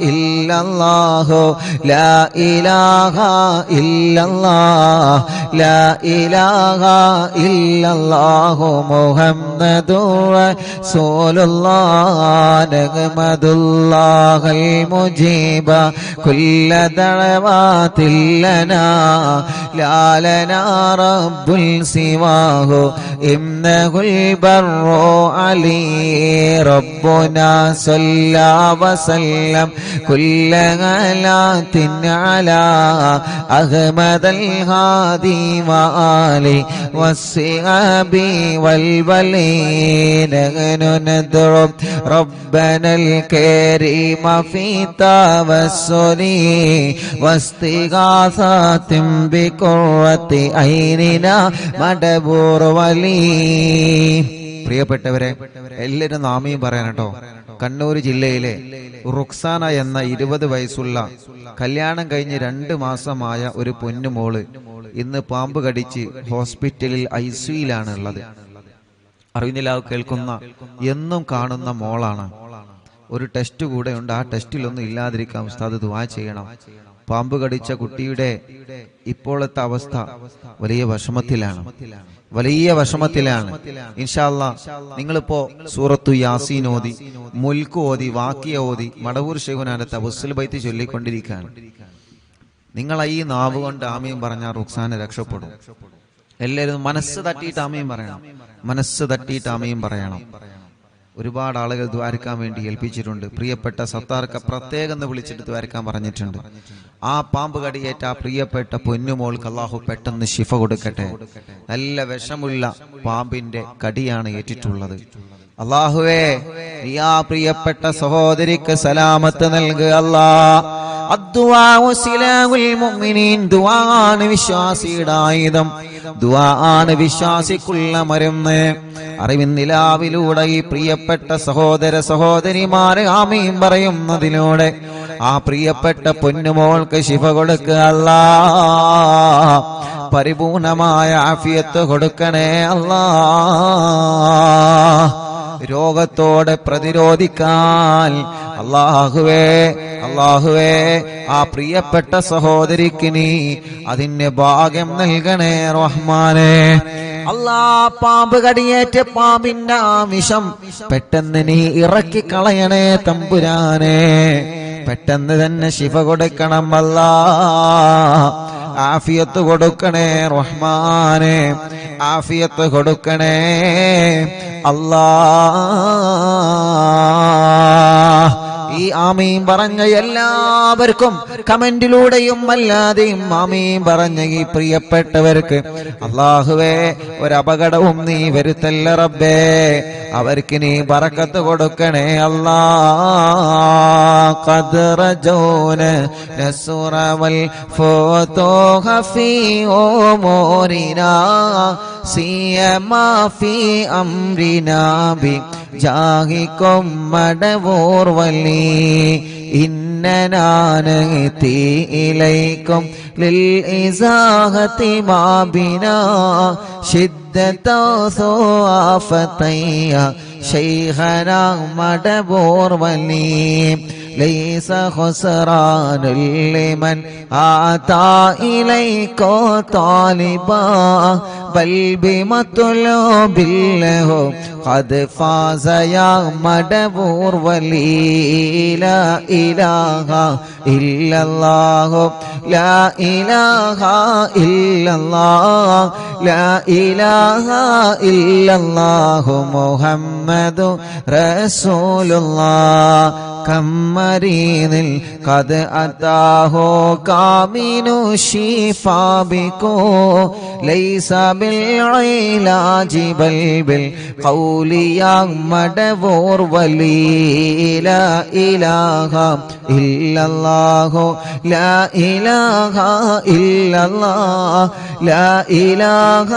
Speaker 1: ഇല്ലല്ലാഹു ലാ ഇലാഹ ഇല്ലല്ലാഹ് ലാ ഇലാഹ ഇല്ലല്ലാഹു മുഹമ്മദുർ റസൂലുള്ളാഹ് നഹ്മദുല്ലാഹൽ മുജീബ കുല്ല ദഅവാതിൽ ലനാ ലാ ലനാ റബ്ബുൽ സിവാഹു البر علي ربنا صلى وسلم كل غلات على أحمد الهادي وآله والصحاب والولين. نحن ندعو ربنا الكريم في توسل واستغاثة بقرة عيننا مدبور ولي. പ്രിയപ്പെട്ടവരെ, എല്ലാവരും നാമയും പറയാൻ കേട്ടോ. കണ്ണൂർ ജില്ലയിലെ റുക്സാന എന്ന 20 വയസ്സുള്ള കല്യാണം കഴിഞ്ഞ് 2 മാസമായ ഒരു പൊന്നുമോള് ഇന്ന് പാമ്പ് കടിച്ച് ഹോസ്പിറ്റലിൽ ICUയിലാണ് ഉള്ളത്. അറിവിനിലാവ് കേൾക്കുന്ന എന്നും കാണുന്ന മോളാണ്. ഒരു ടെസ്റ്റ് കൂടെ ഉണ്ട്. ആ ടെസ്റ്റിലൊന്നും ഇല്ലാതിരിക്കാൻ ഉസ്താദ് ദുആ ചെയ്യണം. പാമ്പ് കടിച്ച കുട്ടിയുടെ ഇപ്പോഴത്തെ അവസ്ഥ വലിയ വിഷമത്തിലാണ്. ഇൻഷാ അല്ലാഹ് നിങ്ങളിപ്പോ സൂറത്തു യാസീൻ ഓതി, മുൽക്ക് ഓതി, വാക്കിയ ഓതി, മടവൂർ ശൈഖുനാന്റെ തവസ്സുൽ ബൈത്ത് ചൊല്ലിക്കൊണ്ടിരിക്കുകയാണ്. നിങ്ങൾ ഈ നാവ് കൊണ്ട് ആമീൻ പറഞ്ഞാൽ റുക്സാന രക്ഷപ്പെടും. എല്ലാവരും മനസ്സ് തട്ടിയിട്ട് ആമീൻ പറയണം. മനസ്സ് തട്ടിയിട്ട് ആമീൻ പറയണം. ഒരുപാട് ആളുകൾ ദ്വാരക്കാൻ വേണ്ടി ഏൽപ്പിച്ചിട്ടുണ്ട്. പ്രിയപ്പെട്ട സത്താർക്ക് പ്രത്യേകം വിളിച്ചിട്ട് ദ്വാരക്കാൻ പറഞ്ഞിട്ടുണ്ട്. ആ പാമ്പ് കടിയേറ്റ ആ പ്രിയപ്പെട്ട പൊന്നുമോൾക്ക് അള്ളാഹു പെട്ടെന്ന് ശിഫ കൊടുക്കട്ടെ. നല്ല വിഷമുള്ള പാമ്പിന്റെ കടിയാണ് ഏറ്റിട്ടുള്ളത്. അള്ളാഹുവേ, നീ ആ പ്രിയപ്പെട്ട സഹോദരിക്ക് സലാമത്ത് നൽകുക അല്ലാഹ്. അദ്ദുആഉ സിലാഹുൽ മുഅ്മിനീൻ. ദുആണ് വിശ്വാസിയുടെ ആയുധം. ദുആണ് വിശ്വാസിക്കുള്ള മരുന്ന്. അറിവിൻ നിലാവിലൂടെ ഈ പ്രിയപ്പെട്ട സഹോദര സഹോദരിമാരെ ആമീൻ പറയുന്നതിലൂടെ ആ പ്രിയപ്പെട്ട പൊന്നുമോൾക്ക് ശിഫ കൊടുക്കുക അല്ലാഹ്. പരിപൂർണമായ ആഫിയത്ത് കൊടുക്കണേ അല്ലാഹ്. രോഗത്തോടെ പ്രതിരോധിക്കാൻ അല്ലാഹുവേ ആ പ്രിയപ്പെട്ട സഹോദരിക്ക് നീ അതിന് ഭാഗ്യം നൽകണേ റഹ്മാനേ. പാമ്പ് കടിയേറ്റ പാമ്പിന്റെ ആമിഷം പെട്ടെന്ന് നീ ഇറക്കി കളയണേ തമ്പുരാനെ. പെട്ടെന്ന് തന്നെ ശിഫ കൊടുക്കണം അല്ലാഹ്. ആഫിയത്ത് കൊടുക്കണേ റഹ്മാനെ, ആഫിയത്ത് കൊടുക്കണേ അല്ലാഹ്. ഈ ആമീൻ പറഞ്ഞ എല്ലാവർക്കും കമന്റിലൂടെയും അല്ലാതെയും ആമീൻ പറഞ്ഞ ഈ പ്രിയപ്പെട്ടവർക്ക് അല്ലാഹുവേ ഒരപകടവും നീ വരുത്തല്ല റബ്ബേ. അവർക്ക് നീ ബറക്കത്ത് കൊടുക്കണേ അല്ലാഹ്. ഖദ്റജൂന നസ്റ വൽ ഫതൂഹ ഫീ ഉമൂരിനാ സിയമാ ഫീ അംരിനാ ബി ജാഹികും മടവൂർ വലി ഇന്നനാ നഅതി ഇലൈകും ലിൽ ഇസാഹതി മാ ബിനാ ശിദ്ദത സുആഫതയ ശൈഖനാ മടവൂർ വലി ലൈസ ഖുസ്റാനുൽ ലിമൻ ആതാ ഇലൈക താലിബാ ബൽ ബിമത്ലൂബില്ലഹു ഖദ് ഫാസ യാ മടവൂർ വലി ലാ ഇലാഹ ഇല്ലല്ലാഹു ലാ ഇലാഹ ഇല്ലല്ലാഹ് ലാ ഇലാഹ ഇല്ലല്ലാഹു മുഹമ്മദു റസൂലുള്ളാഹ്. കമ്മരീനിൽ ഖദ് അതാഹു കാമിനു ശിഫാ ബികോ ലൈസ ബിൽ ഇലാജി ബൽ ബിൽ ഖൗലി യാ മടവൂർ വലി ലാ ഇലാഹ ഇല്ലല്ലാഹു ലാ ഇലാഹ ഇല്ലല്ലാഹ് ലാ ഇലാഹ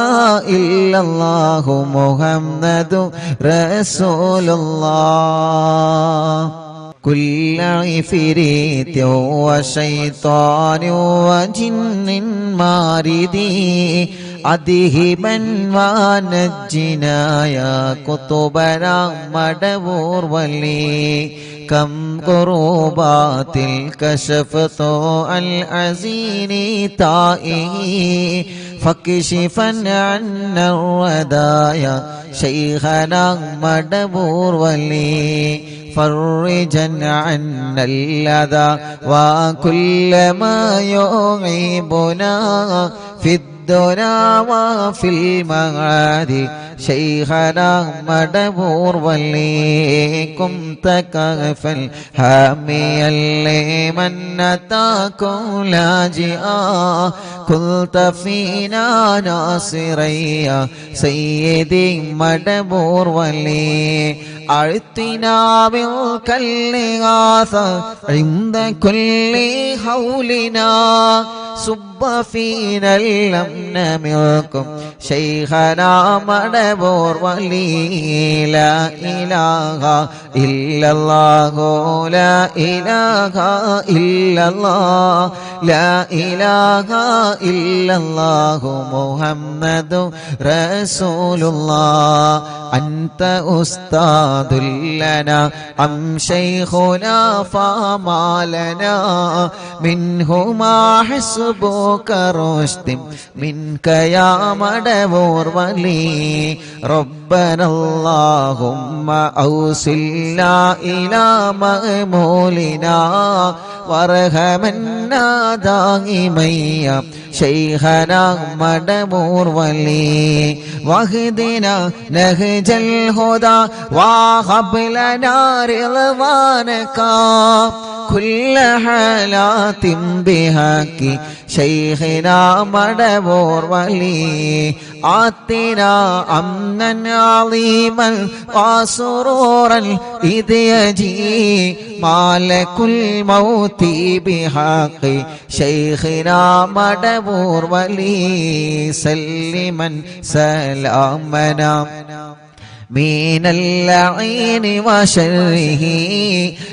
Speaker 1: ഇല്ലല്ലാഹു മുഹമ്മദു റസൂലുള്ളാഹ്. كل عفريت وشيطان وجن ماردي أذهبا ونجنا يا قطبنا مدبور ولي كم قربات الكشفت العزين تائه فكشفا عنا الردايا شيخنا مدبور ولي فرجا عنا اللذى وكل ما يعيبنا في الدنيا وفي المعاد شيخنا مدبور وليكم تكفى الحاميا لمن أتاكم لاجئا كنت فينا ناصريا سيدي مدبور ولي أعطنا بالكالغاث عند كل حولنا صب فينا الأمن منكم شيخنا مدبور ولي لا إله إلا الله لا إله إلا الله لا إله إلا الله محمد رسول الله. أنت أستاذ لنا أم شيخنا فما لنا منهما حسبك رشد منك يا مدبور ولي ربنا اللهم أوصلنا إلى مأمولنا وارحمنا دائميا شيخنا مدبور ولي واهدنا نهج الهدى وهب لنا رضوانك كل حالات بحق شيخنا مدبور ولي آتنا أمنا عظيما وسرورا إذ يجي مالك الموت بحق شيخنا مدبور ولي سلما سلامنا من اللعين وشره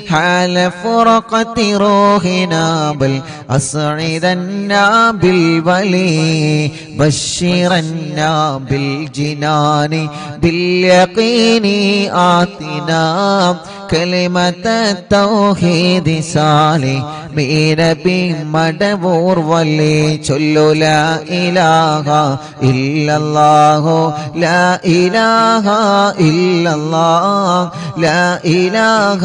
Speaker 1: حال فرقة روحنا بل أسعدنا بالولي بشرنا بالجنان باليقين آتنا كلمة التوحيد صالح من بمدبور ولي چلو لا إله إلا الله لا إله إلا الله لا إله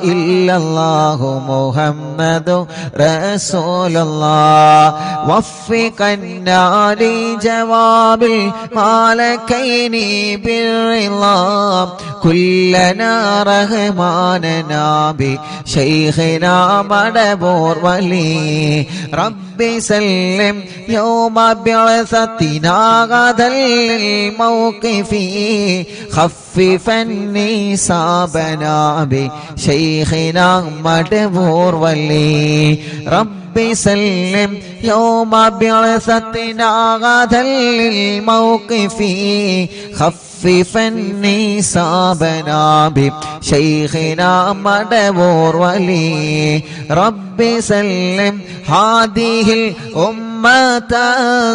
Speaker 1: إلا الله محمد رسول الله وفقنا لجواب الملكين بالرضا كلنا رحماننا بشيخنا مدبور ولي ربي سلم يوم بعثتنا غدا للموقف خففني صابنا بشيخنا مدبور ولي ربي سلم يوم بعثتنا غدا للموقف خففني صابنا بشيخنا مدبور ولي ربي سلم هذه الأمة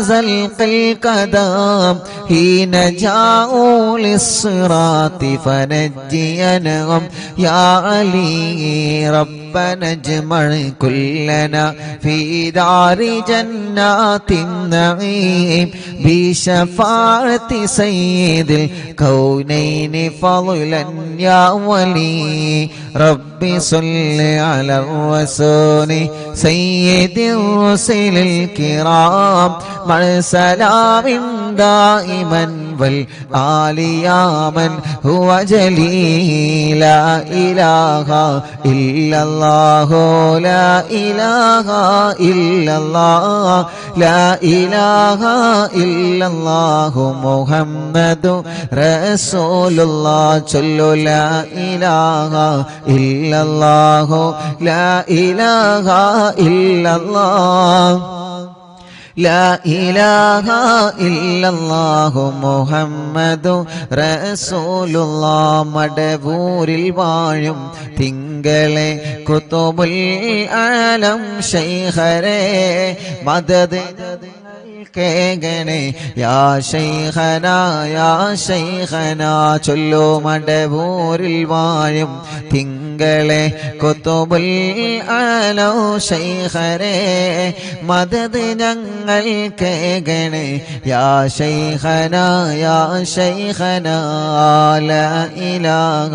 Speaker 1: زلق القدم حين جاءوا للصراط فنجينهم يا علي ربنا اجمع كلنا في دار جنات النعيم بشفاعة سيد الكونين فضلا يا ولي ربي صل على الرسول سيد الرسل الكرام مع سلام دائما والآل يا من هو جليل لا إله إلا الله لا إله إلا الله لا إله إلا الله محمد رسول الله صلوا لا إله إلا الله لا إله إلا الله لا إله إلا الله محمد رسول الله മടവൂരിൽ വാഴും തിങ്കളെ കുതുബുൽ ആലം ശൈഖരെ മദദ് കേഗണേ യാ ശൈഖന ചൊല്ലു മടവൂരിൽ വാഴും തിങ്കളെ കുതുബുൽ ആലം ശൈഖരെ മദദ് ഞങ്ങൾ കേഗണേ യാ ശൈഖന ലാ ഇലാഹ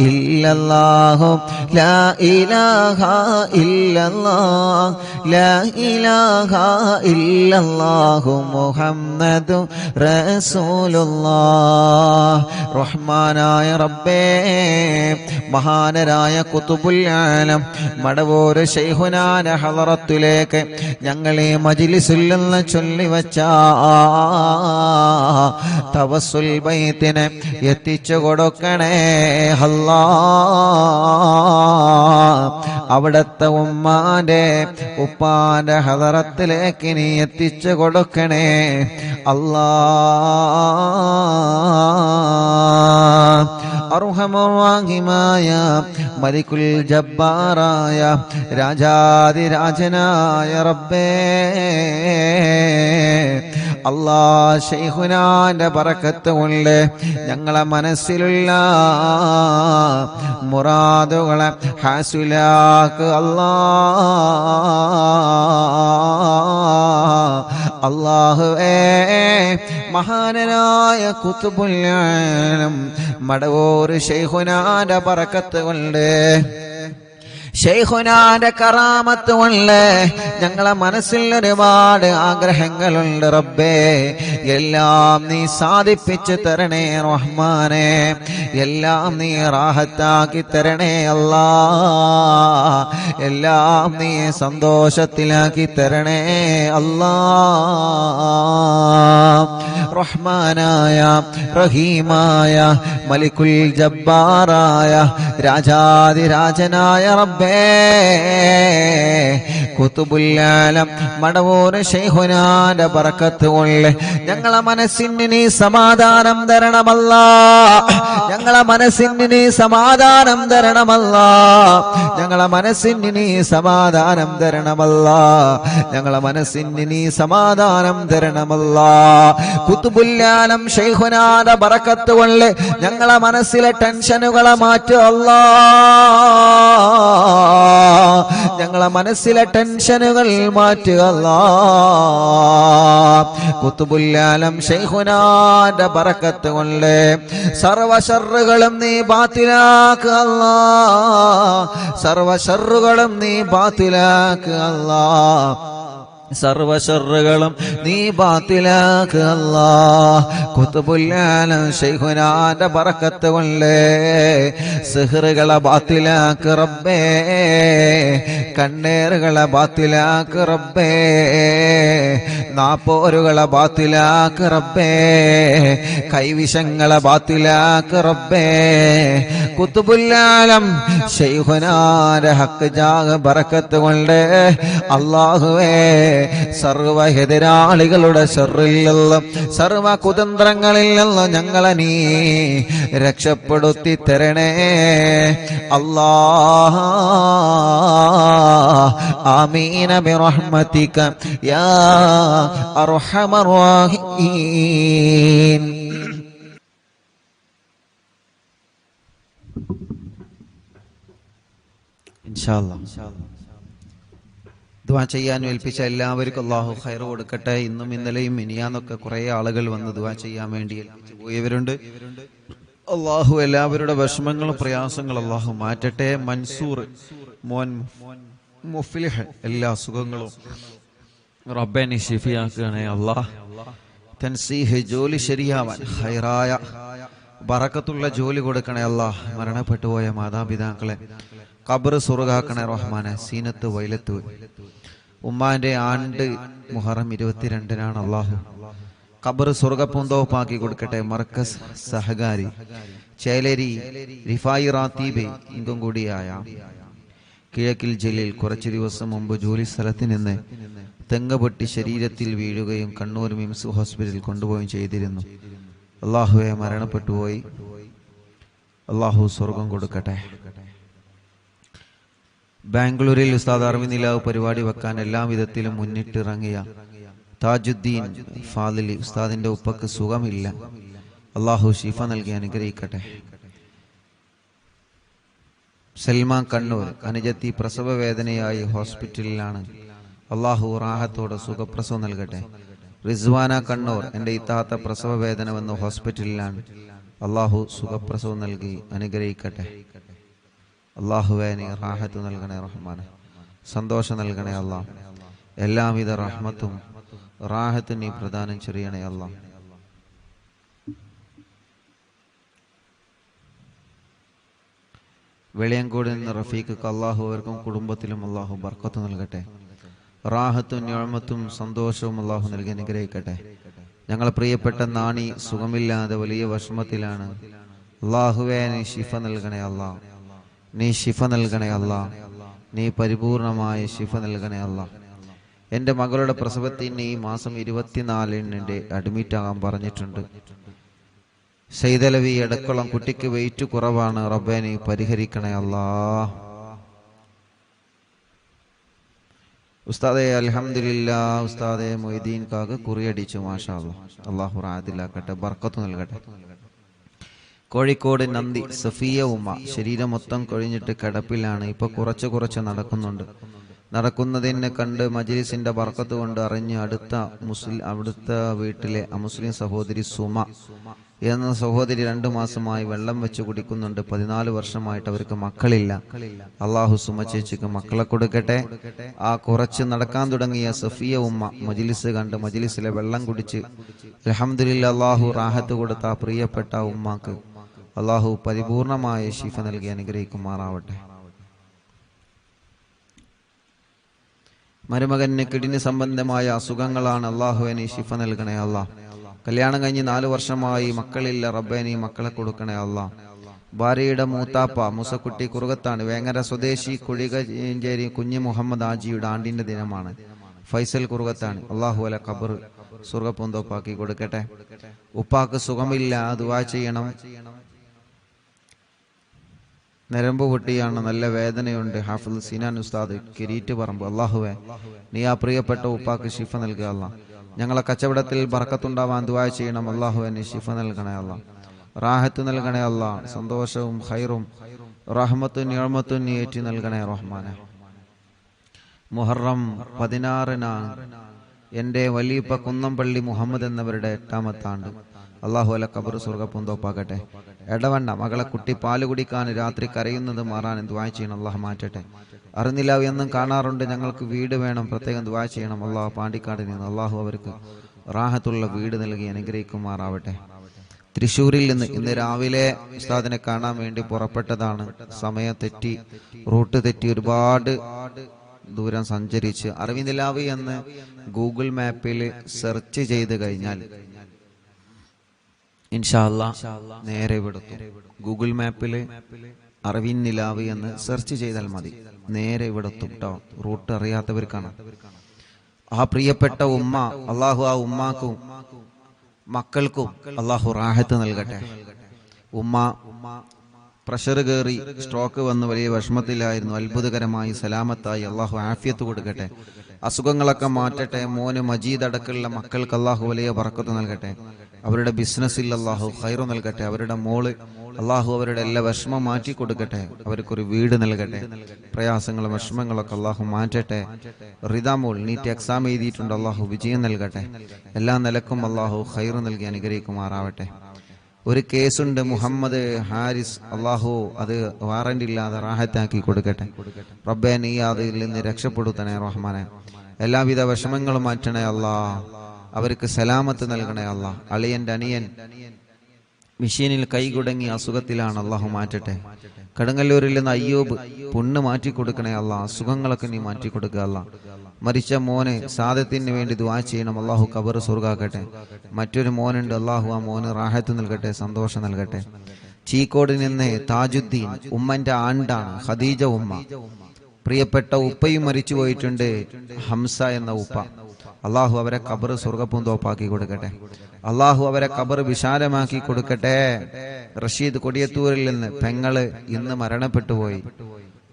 Speaker 1: ഇല്ലല്ലാഹു ലാ ഇലാഹ ഇല്ലല്ലാഹ് ലാ ഇലാഹ ഇല്ലല്ലാഹു മുഹമ്മദു റസൂലുള്ളാഹ് റഹ്മാനായ റബ്ബേ മഹാനരായ ഖുതുബുൽ ആലം മടവൂർ ശൈഖുനാന്റെ ഹളറത്തിലേക്ക് ഞങ്ങളെ മജ്ലിസിൽ നിന്ന് ചൊല്ലിവച്ച തവസ്സുൽ ബൈത്തിനെ എത്തിച്ചു കൊടുക്കണേ അല്ലാഹ് അവിടുത്തെ ഉമ്മാന്റെ ഉപ്പാന്റെ ഹളറത്തിലേക്ക് നീ എത്തിച്ചു കൊടുക്കണേ അല്ലാഹ് അർഹമുർ-റഹീമായ മലിക്കുൽ ജബ്ബാറായ രാജാതിരാജനായ റബ്ബേ അല്ലാഹ് ശൈഖുനാന്റെ ബറക്കത്ത് കൊണ്ട് ഞങ്ങളെ മനസ്സിലുള്ള മുറാദുകളെ ഹാസിലാക്ക് അല്ലാഹുവേ മഹാനരായ ഖുതുബുൽ ആലം മടവൂർ ശൈഖുനാന്റെ ബറക്കത്ത് കൊണ്ട് ശൈഖുനാന്റെ കറാമത്ത് കൊണ്ട് ഞങ്ങളെ മനസ്സിൽ ഒരുപാട് ആഗ്രഹങ്ങളുണ്ട് റബ്ബേ. എല്ലാം നീ സാധിപ്പിച്ചു തരണേ റഹ്മാനെ. എല്ലാം നീ റാഹത്താക്കി തരണേ അല്ലാ. എല്ലാം നീ സന്തോഷത്തിലാക്കി തരണേ അല്ലാ. റഹ്മാനായ റഹീമായ മലിക്കുൽ ജബ്ബാറായ രാജാതിരാജനായ റബ്ബേ, ഖുതുബുൽ ആലം മടവൂർ ശൈഖുനാന്റെ ബറക്കത്ത് കൊണ്ട് ഞങ്ങളെ മനസ്സിന് നീ സമാധാനം തരണമല്ലാ. ഞങ്ങളെ മനസ്സിന് നീ സമാധാനം തരണമല്ലാ. ഞങ്ങളെ മനസ്സിന് നീ സമാധാനം തരണമല്ലാ. ഞങ്ങളെ മനസ്സിന് നീ സമാധാനം തരണമല്ലാ. ഖുതുബുൽ ആലം ശൈഖുനാന്റെ ബറക്കത്ത് കൊണ്ട് ഞങ്ങളെ മനസ്സിലെ ടെൻഷനുകളെ മാറ്റുക അല്ലാ. ഞങ്ങളെ മനസ്സിലെ ടെൻഷനുകൾ മാറ്റുക അല്ലാ. ഖുതുബുൽ ആലം ശൈഖുനാന്റെ ബറക്കത്ത് കൊണ്ട് സർവ ശർറുകളും നീ ബാത്തിലാക്കുക അല്ലാ. സർവ ശർറുകളും നീ ബാത്തിലാക്കുക അല്ലാ. സർവ ശർറുകളും നീ ബാത്തിലാക്കുക അല്ലാ. ഖുതുബുൽ ആലം ശൈഖുനാന്റെ ബറക്കത്ത് കൊണ്ട് സിഹ്റുകളെ ബാത്തിലാക്കുക റബ്ബേ. കണ്ണേറുകളെ ബാത്തിലാക്കുക റബ്ബേ. നാപ്പോരുകളെ ബാത്തിലാക്കുക റബ്ബേ. കൈവിഷങ്ങളെ ബാത്തിലാക്കുക റബ്ബേ. ഖുതുബുൽ ആലം ശൈഖുനാന്റെ ഹക്ക് ജാഗ് ബറക്കത്ത് കൊണ്ട് അല്ലാഹുവേ സർവ എതിരാളികളുടെ ശർറിൽ നിന്നും സർവ കുതന്ത്രങ്ങളിൽ നിന്നും ഞങ്ങളെ നീ രക്ഷപ്പെടുത്തി തരണേ അല്ലാഹ്. ആമീന ബിറഹ്മതിക യാ അർഹമർ റഹീം. ഇൻഷാ അല്ലാഹ് ദുആ ചെയ്യാൻ ഏൽപ്പിച്ച എല്ലാവർക്കും അല്ലാഹു ഖൈർ കൊടുക്കട്ടെ. ഇന്നും ഇന്നലെയും മിനിയാന്നൊക്കെ കുറേ ആളുകൾ വന്ന് ദുആ ചെയ്യാൻ വേണ്ടി ഏൽപ്പിച്ചു പോയവരുണ്ട്. അല്ലാഹു എല്ലാവരുടെ വിഷമങ്ങളും പ്രയാസങ്ങളും അല്ലാഹു മാറ്റട്ടെ. മൻസൂർ മോൻ മുഫ്ലിഹ് എല്ലാ സുഖങ്ങളും റബ്ബേ നീ ശിഫിയാക്കണേ അല്ലാഹ്. തൻസീഹ് ജോലി ശരിയാവാൻ ഖൈറായ ബറക്കത്തുള്ള ജോലി കൊടുക്കണേ അല്ലാഹ്. മരണപ്പെട്ടു പോയ മാതാപിതാക്കളെ ഖബർ സ്വർഗ്ഗാക്കണേ റഹ്മാനെ. സീനത്ത് വൈലത്ത് ഉമ്മാന്റെ ആണ്ട് മുഹറം 22-നാണ്. അല്ലാഹു ഖബർ സ്വർഗ്ഗപൂന്തോപ്പാക്കി കൊടുക്കട്ടെ. മർക്കസ് സഹകാരി ചേലേരി റിഫായി റാത്തീബ് ഇങ്കും കൂടിയായ കിഴക്കിൽ ജലീൽ കുറച്ചു ദിവസം മുമ്പ് ജോലി സ്ഥലത്ത് നിന്ന് തെങ്ങ് പൊട്ടി ശരീരത്തിൽ വീഴുകയും കണ്ണൂർ മിംസ് ഹോസ്പിറ്റലിൽ കൊണ്ടുപോവുകയും ചെയ്തിരുന്നു. അല്ലാഹുവെ മരണപ്പെട്ടുപോയി. അല്ലാഹു സ്വർഗം കൊടുക്കട്ടെ. ബാംഗ്ലൂരിൽ ഉസ്താദ് അർവിനിലാവ് പരിപാടി വെക്കാൻ എല്ലാ വിധത്തിലും മുന്നിട്ടിറങ്ങിയ താജുദ്ദീൻ ഫാദിലി ഉസ്താദിന്റെ ഉപ്പക്ക് സുഖമില്ല. അല്ലാഹു ശിഫ നൽകി അനുഗ്രഹിക്കട്ടെ. സൽമാൻ കണ്ണൂർ അനുജത്തി പ്രസവ വേദനയായി ഹോസ്പിറ്റലിലാണ്. അല്ലാഹു റാഹത്തോടെ സുഖപ്രസവം നൽകട്ടെ. റിസ്വാന കണ്ണൂർ എൻ്റെ ഇത്താത്ത പ്രസവ വേദന വന്ന് ഹോസ്പിറ്റലിലാണ്. അല്ലാഹു സുഖപ്രസവം നൽകി അനുഗ്രഹിക്കട്ടെ. അല്ലാഹുവേ നീ റാഹത്ത് നൽകണേ റഹ്മാനെ. സന്തോഷം നൽകണേ അല്ലാഹ്. എല്ലാവിധ റഹ്മത്തും റാഹത്തും നീ പ്രദാനം ചെയ്യണേ അല്ലാഹ്. വെളിയങ്കോട് നിന്ന് റഫീഖ് അല്ലാഹു അവർക്കും കുടുംബത്തിലും അല്ലാഹു ബർക്കത്ത് നൽകട്ടെ. റാഹത്തും നിഅമത്തും സന്തോഷവും അല്ലാഹു നൽകി അനുഗ്രഹിക്കട്ടെ. ഞങ്ങൾ പ്രിയപ്പെട്ട നാണി സുഖമില്ലാതെ വലിയ വിഷമത്തിലാണ്. അല്ലാഹുവേ നീ ശിഫ നൽകണേ അല്ലാഹ്. നീ ശിഫ നൽകണേ അല്ലാഹ്. നീ പരിപൂർണമായ ശിഫ നൽകണേ അല്ലാഹ്. എൻ്റെ മകളുടെ പ്രസവത്തിന് ഈ മാസം 24-ന് അഡ്മിറ്റ് ആകാൻ പറഞ്ഞിട്ടുണ്ട്. സൈദലവി എടക്കുളം കുട്ടിക്ക് വെയിറ്റ് കുറവാണ്. റബ്ബേ നീ പരിഹരിക്കണേ അല്ലാഹ്. ഉസ്താദെ അൽഹംദുലില്ലാഹ്. ഉസ്താദെ മൊയ്തീൻ കാക്ക് കുറിയടിച്ചു. മാഷാ അല്ലാഹ്. അല്ലാഹു റാഹത്തിലാക്കട്ടെ, ബർക്കത്ത് നൽകട്ടെ. കോഴിക്കോട് നന്ദി സഫിയ ഉമ്മ ശരീരം മൊത്തം കൊഴിഞ്ഞിട്ട് കിടപ്പിലാണ്. ഇപ്പൊ കുറച്ച് നടക്കുന്നുണ്ട്. നടക്കുന്നതിനെ കണ്ട് മജ്ലിസിന്റെ ബർക്കത്ത് കൊണ്ട് അറിഞ്ഞ് അടുത്ത വീട്ടിലെ മുസ്ലിം സഹോദരി സുമ എന്ന സഹോദരി 2 മാസമായി വെള്ളം വെച്ച് കുടിക്കുന്നുണ്ട്. 14 വർഷമായിട്ട് അവർക്ക് മക്കളില്ല. അള്ളാഹു സുമ ചേച്ചിക്ക് മക്കളെ കൊടുക്കട്ടെ. ആ കുറച്ച് നടക്കാൻ തുടങ്ങിയ സഫിയ ഉമ്മ മജ്ലിസ് കണ്ട് മജ്ലിസിലെ വെള്ളം കുടിച്ച് അൽഹംദുലില്ലാ അള്ളാഹു റാഹത്ത് കൊടുത്ത ആ പ്രിയപ്പെട്ട ഉമ്മാക്ക് അള്ളാഹു പരിപൂർണമായ ശിഫ നൽകി അനുഗ്രഹിക്കുമാറാവട്ടെ. മരുമകന് കിഡ്നി സംബന്ധമായ അസുഖങ്ങളാണ്. അള്ളാഹു നീ ശിഫ നൽകണേ അല്ലാ. കല്യാണം കഴിഞ്ഞ് 4 വർഷമായി മക്കളില്ല. റബ്ബേ നീ മക്കളെ കൊടുക്കണേ അല്ലാ. ഭാര്യയുടെ മൂത്താപ്പ മുസക്കുട്ടി കുറുകത്താണ്. വേങ്ങര സ്വദേശി കുഴികഞ്ചേരി കുഞ്ഞി മുഹമ്മദ് ആജിയുടെ ആണ്ടിന്റെ ദിനമാണ്. ഫൈസൽ കുറുകത്താണ്. അള്ളാഹു അല ഖബർ സ്വർഗ്ഗപൂന്തോപ്പാക്കി കൊടുക്കട്ടെ. ഉപ്പാക്ക് സുഖമില്ല, ദുആ ചെയ്യണം. നരമ്പ് പൊട്ടിയാണ്, നല്ല വേദനയുണ്ട്. ഹാഫിൾ സിനാൻ ഉസ്താദ് കിരീറ്റ് പറമ്പ്. അള്ളാഹുവേ നീ ആ പ്രിയപ്പെട്ട ഉപ്പാക്ക് ശിഫ നൽകുക അല്ലാ. ഞങ്ങളെ കച്ചവടത്തിൽ ബർക്കത്തുണ്ടാവാൻ ദുആ ചെയ്യണം. അള്ളാഹുവേ നീ ശിഫ നൽകണേ അല്ലാ. റാഹത്ത് നൽകണേ അല്ലാ. സന്തോഷവും ഖൈറും റഹ്മത്തും നിഅമത്തും നീ ഏറ്റി നൽകണേ റഹ്മാനെ. മുഹറം 16-നാണ് എൻ്റെ വലിയപ്പ കുന്നംപള്ളി മുഹമ്മദ് എന്നവരുടെ 8ാമത്തെ ആണ്ട്. അള്ളാഹു അല ഖബർ സ്വർഗ്ഗപൂന്തോപ്പാക്കട്ടെ. എടവണ്ണ മകളെ കുട്ടി പാല് കുടിക്കാൻ രാത്രി കരയുന്നത് മാറാൻ ദുആ ചെയ്യണം. അള്ളാഹ് മാറ്റട്ടെ. അറിഞ്ഞില്ല എന്നും കാണാറുണ്ട്. ഞങ്ങൾക്ക് വീട് വേണം, പ്രത്യേകം ദുആ ചെയ്യണം. അള്ളാഹു പാണ്ടിക്കാടിൽ നിന്ന് അള്ളാഹു അവർക്ക് റാഹത്തുള്ള വീട് നൽകി അനുഗ്രഹിക്കുമാറാവട്ടെ. തൃശ്ശൂരിൽ നിന്ന് ഇന്ന് രാവിലെ ഉസ്താദിനെ കാണാൻ വേണ്ടി പുറപ്പെട്ടതാണ്. സമയം തെറ്റി, റൂട്ട് തെറ്റി, ഒരുപാട് ദൂരം സഞ്ചരിച്ച് അറിവിന്ദിലാവ് എന്ന് ഗൂഗിൾ മാപ്പിൽ സെർച്ച് ചെയ്ത് കഴിഞ്ഞാൽ ഇൻഷാ അല്ലാഹ് നേരെ ഇവിടെത്തും. ഗൂഗിൾ മാപ്പിൽ അറിവിൻ നിലാവ് എന്ന് സെർച്ച് ചെയ്താൽ മതി, നേരെ ഇവിടെത്തും കേട്ടോ. റൂട്ട് അറിയാത്തവർക്കാണ്. ആ പ്രിയപ്പെട്ട ഉമ്മ അള്ളാഹു ആ ഉമ്മാക്കും മക്കൾക്കും അള്ളാഹു റാഹത്ത് നൽകട്ടെ. ഉമ്മ പ്രഷർ കയറി സ്ട്രോക്ക് വന്ന് വലിയ വിഷമത്തിലായിരുന്നു. അത്ഭുതകരമായി സലാമത്തായി അള്ളാഹു ആഫിയത്ത് കൊടുക്കട്ടെ. അസുഖങ്ങളൊക്കെ മാറ്റട്ടെ. മോന് മജീദ് അടക്കമുള്ള മക്കൾക്ക് അള്ളാഹു വലിയ ബർക്കത്ത് നൽകട്ടെ. അവരുടെ ബിസിനസ്സിൽ അള്ളാഹു ഖൈറ് നൽകട്ടെ. അവരുടെ മോള് അള്ളാഹു അവരുടെ എല്ലാ വിഷമം മാറ്റി കൊടുക്കട്ടെ. അവർക്കൊരു വീട് നൽകട്ടെ. പ്രയാസങ്ങളും വിഷമങ്ങളൊക്കെ അള്ളാഹു മാറ്റട്ടെ. റിദാ മോൾ നീറ്റ് എക്സാം എഴുതിയിട്ടുണ്ട്. അള്ളാഹു വിജയം നൽകട്ടെ. എല്ലാ നിലക്കും അള്ളാഹു ഖൈറ് നൽകി അനുഗ്രഹിക്കുമാറാവട്ടെ. ഒരു കേസുണ്ട്, മുഹമ്മദ് ഹാരിസ്. അള്ളാഹു അത് വാറന്റ് ഇല്ലാതെ റാഹത്താക്കി കൊടുക്കട്ടെ. റബ്ബേ നീ അതിൽ നിന്ന് രക്ഷപ്പെടുത്തണേ റഹ്മാനെ. എല്ലാവിധ വിഷമങ്ങളും മാറ്റണേ അല്ലാ. അവർക്ക് സലാമത്ത് നൽകണേ അല്ലാ. അളിയന്റെ അനിയൻ മെഷീനിൽ കൈകുടങ്ങി അസുഖത്തിലാണ്. അള്ളാഹു മാറ്റട്ടെ. കടങ്ങല്ലൂരിൽ നിന്ന് അയ്യൂബ് പുണ്ണ് മാറ്റി കൊടുക്കണേ അല്ലാ. അസുഖങ്ങളൊക്കെ നീ മാറ്റി കൊടുക്കുക അല്ലാ. മരിച്ച മോന് സാദത്തിന് വേണ്ടി ദുആ ചെയ്യണം. അള്ളാഹു ഖബർ സ്വർഗ്ഗാക്കട്ടെ. മറ്റൊരു മോനുണ്ട്. അള്ളാഹു ആ മോന് റാഹത്ത് നൽകട്ടെ, സന്തോഷം നൽകട്ടെ. ചീക്കോട് നിന്ന് താജുദ്ദീൻ ഉമ്മന്റെ ആണ്ടാണ്. ഖദീജ ഉമ്മ. പ്രിയപ്പെട്ട ഉപ്പയും മരിച്ചു പോയിട്ടുണ്ട്, ഹംസ എന്ന ഉപ്പ. അള്ളാഹു അവരെ ഖബർ സ്വർഗ്ഗപൂന്തോപ്പാക്കി കൊടുക്കട്ടെ. അള്ളാഹു അവരെ ഖബർ വിശാലമാക്കി കൊടുക്കട്ടെ. റഷീദ് കൊടിയത്തൂരിൽ നിന്ന് പെങ്ങള് ഇന്ന് മരണപ്പെട്ടു പോയി.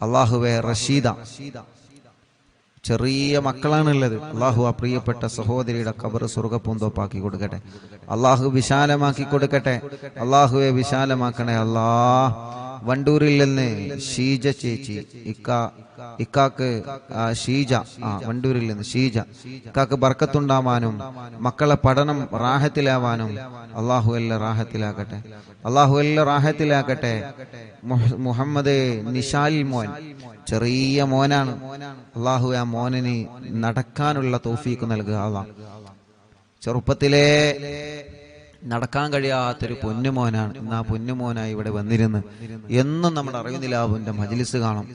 Speaker 1: അള്ളാഹുവെ റഷീദ ചെറിയ മക്കളാണുള്ളത്. അള്ളാഹു ആ പ്രിയപ്പെട്ട സഹോദരിയുടെ ഖബർ സ്വർഗ്ഗപൂന്തോപ്പാക്കി കൊടുക്കട്ടെ. അള്ളാഹു വിശാലമാക്കി കൊടുക്കട്ടെ. അള്ളാഹുവെ വിശാലമാക്കണേ അല്ലാ. വണ്ടൂരിൽ നിന്ന് ഷീജ ചേച്ചി, ഇക്കാക്ക് ഷീജ, വണ്ടൂരിൽ നിന്ന് ഷീജ. ഇക്കാക്ക് ബർക്കത്തുണ്ടാവാനും മക്കളെ പഠനം റാഹത്തിലാവാനും അള്ളാഹു എല്ലാം റാഹത്തിലാക്കട്ടെ. അള്ളാഹു എല്ലാം റാഹത്തിലാക്കട്ടെ. മുഹമ്മദ് നിഷാൽ മോൻ ചെറിയ മോനാണ്. അള്ളാഹു ആ മോനിന് നടക്കാനുള്ള തൗഫീഖ് നൽകുക അല്ലാ. ചെറുപ്പത്തിലേ നടക്കാൻ കഴിയാത്തൊരു പൊന്നുമോനാണ്. ഇന്ന് ആ പൊന്നുമോനായി ഇവിടെ വന്നിരുന്ന് എന്നും നമ്മുടെ അറിവിന്ദിലാവിന്റെ മജ്ലിസ് കാണും.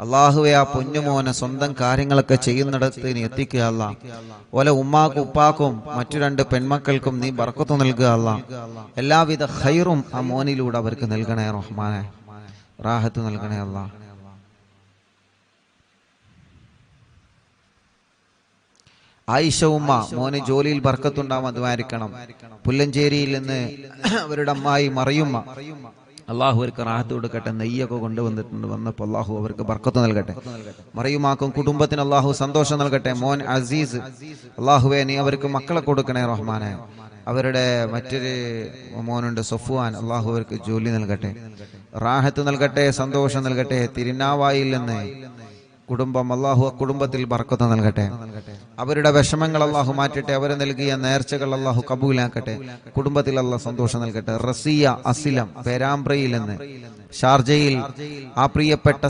Speaker 1: അള്ളാഹുവെ ആ പൊന്നുമോനെ സ്വന്തം കാര്യങ്ങളൊക്കെ ചെയ്യുന്നിടത്ത് നീ എത്തിക്കുക അല്ലാ. ഓലെ ഉമ്മാക്കും ഉപ്പാക്കും മറ്റു 2 പെൺമക്കൾക്കും നീ ബർക്കത്ത് നൽകുക അല്ലാ. എല്ലാവിധ ഖൈറും ആ മോനിലൂടെ അവർക്ക് നൽകണേ റഹ്മാനെ. റാഹത്ത് നൽകണേ അല്ലാ. ആയിഷ ഉമ്മ മോന് ജോലിയിൽ ബർക്കത്തുണ്ടാവാൻ ദ്വാരിക്കണം. പുല്ലഞ്ചേരിയിൽ നിന്ന് അവരുടെ അമ്മായി മറിയുമ്മ, അള്ളാഹു അവർക്ക് റാഹത്ത് കൊടുക്കട്ടെ. നെയ്യൊക്കെ കൊണ്ടുവന്നിട്ടുണ്ട്. വന്നപ്പോൾ അള്ളാഹു അവർക്ക് ബർക്കത്ത് നൽകട്ടെ. മറിയുമാക്കും കുടുംബത്തിന് അള്ളാഹു സന്തോഷം നൽകട്ടെ. മോൻ അസീസ്, അള്ളാഹുവെ നീ അവർക്ക് മക്കളെ കൊടുക്കണേ റഹ്മാനെ. അവരുടെ മറ്റൊരു മോനുണ്ട് സഫ്വാൻ, അള്ളാഹു അവർക്ക് ജോലി നൽകട്ടെ, റാഹത്ത് നൽകട്ടെ, സന്തോഷം നൽകട്ടെ. തിരുനാവായിൽ നിന്ന് കുടുംബം അള്ളാഹു കുടുംബത്തിൽ ബർക്കത്ത് നൽകട്ടെ. അവരുടെ വിഷമങ്ങൾ അള്ളാഹു മാറ്റട്ടെ. അവർ നൽകിയ നേർച്ചകൾ അള്ളാഹു കബൂലാക്കട്ടെ. കുടുംബത്തിൽ അള്ളാഹു സന്തോഷം നൽകട്ടെ. റസിയ അസിലം പേരാമ്പ്രയിൽ നിന്ന് ഷാർജയിൽ ആ പ്രിയപ്പെട്ട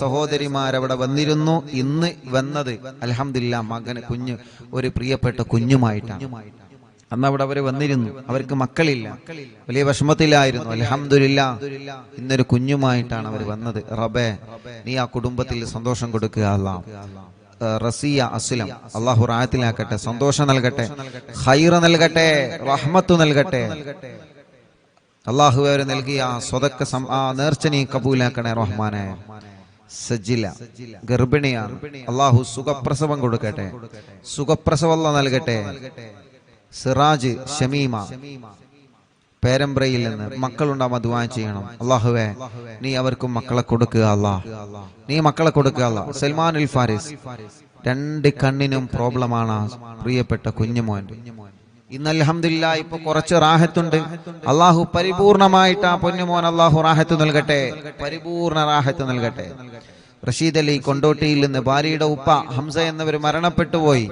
Speaker 1: സഹോദരിമാരവിടെ വന്നിരുന്നു. ഇന്ന് വന്നത് അൽഹംദുലില്ലാ മകന് കുഞ്ഞ് ഒരു പ്രിയപ്പെട്ട കുഞ്ഞുമായിട്ടാണ്. അന്ന് അവിടെ അവര് വന്നിരുന്നു. അവർക്ക് മക്കളില്ല, വലിയ വിഷമത്തിലായിരുന്നു. അൽഹംദുലില്ലാ ഇന്നൊരു കുഞ്ഞുമായിട്ടാണ് അവർ വന്നത്. റബ്ബേ നീ ആ കുടുംബത്തിൽ സന്തോഷം കൊടുക്കുക. അല്ലാഹ് റസിയ അസ്ലം അള്ളാഹു റാഹത്തിലാക്കട്ടെ, സന്തോഷം നൽകട്ടെ, ഖൈർ നൽകട്ടെ, റഹ്മത്ത് നൽകട്ടെ. അള്ളാഹു അവർ നൽകിയ സ്വതക്ക നേർച്ച നീ കബൂലാക്കണേ റഹ്മാനെ. സജില ഗർഭിണിയാണ്, അള്ളാഹു സുഖപ്രസവം കൊടുക്കട്ടെ, സുഖപ്രസവം നൽകട്ടെ. സിറാജ് ഷമീമ പേരമ്പ്രയിൽ നിന്ന് മക്കളുണ്ടാവുക ദുആ ചെയ്യണം. അള്ളാഹുവേ നീ അവർക്കും മക്കളെ കൊടുക്കുക. അല്ലാഹ് നീ മക്കളെ കൊടുക്കുക. അല്ലാഹ് സൽമാനുൽ ഫാരിസ് 2 കണ്ണിനും പ്രോബ്ലമാണ് പ്രിയപ്പെട്ട കുഞ്ഞുമോൻ. ഇന്ന് അൽഹംദുലില്ലാ ഇപ്പൊ കുറച്ച് റാഹത്തുണ്ട്. അള്ളാഹു പരിപൂർണമായിട്ട് ആ പൊന്നുമോൻ അള്ളാഹു റാഹത്ത് നൽകട്ടെ, പരിപൂർണ റാഹത്ത് നൽകട്ടെ. റഷീദ് അലി കൊണ്ടോട്ടിയിൽ നിന്ന് ഭാര്യയുടെ ഉപ്പ ഹംസ എന്നിവർ മരണപ്പെട്ടു പോയി.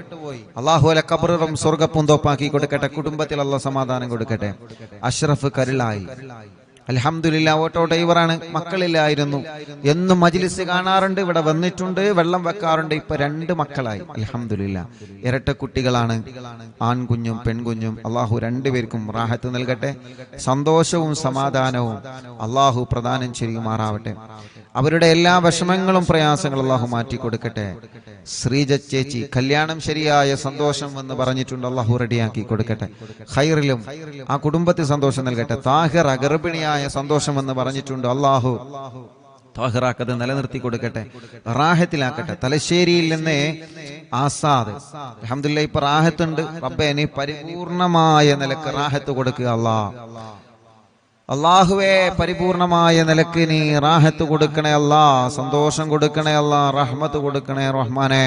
Speaker 1: അള്ളാഹു അല ഖബറും സ്വർഗ്ഗപ്പൂന്തോപ്പാക്കി കൊടുക്കട്ടെ. കുടുംബത്തിൽ അള്ളാഹു സമാധാനം കൊടുക്കട്ടെ. അഷ്റഫ് കരുളായി അൽഹംദുലില്ലാ ഓട്ടോ ഡ്രൈവറാണ്, മക്കളില്ലായിരുന്നു. എന്നും മജ്ലിസ് കാണാറുണ്ട്, ഇവിടെ വന്നിട്ടുണ്ട്, വെള്ളം വെക്കാറുണ്ട്. ഇപ്പൊ 2 മക്കളായി അൽഹംദുലില്ലാ. ഇരട്ട കുട്ടികളാണ്, ആൺകുഞ്ഞും പെൺകുഞ്ഞും. അള്ളാഹു 2 പേർക്കും റാഹത്ത് നൽകട്ടെ, സന്തോഷവും സമാധാനവും അള്ളാഹു പ്രദാനം ചെയ്യുമാറാവട്ടെ. അവരുടെ എല്ലാ വിഷമങ്ങളും പ്രയാസങ്ങളും അള്ളാഹു മാറ്റി കൊടുക്കട്ടെ. ശ്രീജ ചേച്ചി കല്യാണം ശരിയായ സന്തോഷം എന്ന് പറഞ്ഞിട്ടുണ്ട്, അള്ളാഹു റെഡിയാക്കി കൊടുക്കട്ടെ. ഖൈറിലും ആ കുടുംബത്തിൽ സന്തോഷം നൽകട്ടെ. താഹിറ ഗർഭിണിയായ സന്തോഷം എന്ന് പറഞ്ഞിട്ടുണ്ട്, അള്ളാഹു താഹിറാക്കത് നിലനിർത്തി കൊടുക്കട്ടെ, റാഹത്തിലാക്കട്ടെ. തലശ്ശേരിയിൽ നിന്ന് ആസാദ് അൽഹംദുലില്ലാ ഇപ്പൊ റാഹത്തുണ്ട്. റബ്ബേ നീ പരിപൂർണമായ നിലക്ക് റാഹത്ത് കൊടുക്കുക. അള്ളാഹുവേ പരിപൂർണമായ നിലക്ക് നീ റാഹത്ത് കൊടുക്കണേ അല്ലാ, സന്തോഷം കൊടുക്കണേ അല്ലാ, റഹ്മത്ത് കൊടുക്കണേ റഹ്മാനെ.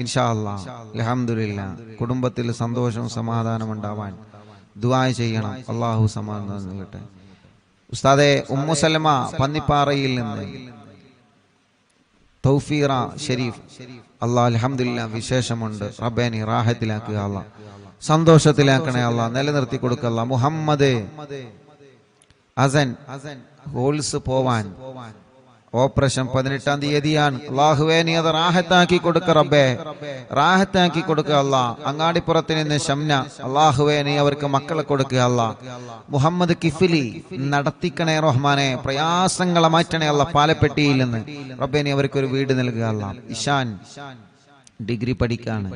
Speaker 1: ഇൻഷാ അല്ലാഹ് അൽഹംദുലില്ലാ കുടുംബത്തിൽ സന്തോഷവും സമാധാനം ഉണ്ടാവാൻ ദുആ ചെയ്യണം. അള്ളാഹു സമാധാനം നൽകട്ടെ. ഉസ്താദെ ഉമ്മു സലമ പന്നിപ്പാറയിൽ നിന്ന് തൗഫീറ ഷരീഫ് അല്ലാഹ് അൽഹംദുലില്ലാ വിശേഷമുണ്ട്. റബ്ബേ നീ റാഹത്തിലാക്കുക അല്ലാ, സന്തോഷത്തിലാക്കണേ അല്ലാ, നിലനിർത്തി കൊടുക്കുക അല്ലാ. മുഹമ്മദ് ഹസൻ ഹോൾസ് പോവാൻ ഓപ്പറേഷൻ 18-ാം തീയതിയാണ്. അള്ളാഹുവേ നീ അത് റാഹത്താക്കി കൊടുക്ക റബ്ബേ, റാഹത്താക്കി കൊടുക്കുക അല്ലാ. അങ്ങാടിപ്പുറത്ത് നിന്ന് ഷംന അള്ളാഹുവേ നീ അവർക്ക് മക്കളെ കൊടുക്കുക അല്ലാ. മുഹമ്മദ് കിഫിലി നടത്തിക്കണേ റഹ്മാനെ, പ്രയാസങ്ങളെ മാറ്റണേ അല്ലാ. പാലപ്പെട്ടിയിൽ നിന്ന് റബ്ബേ നീ അവർക്കൊരു വീട് നൽകുക അല്ലാ. ഇഷാൻ ഡിഗ്രി പഠിക്കാണ്,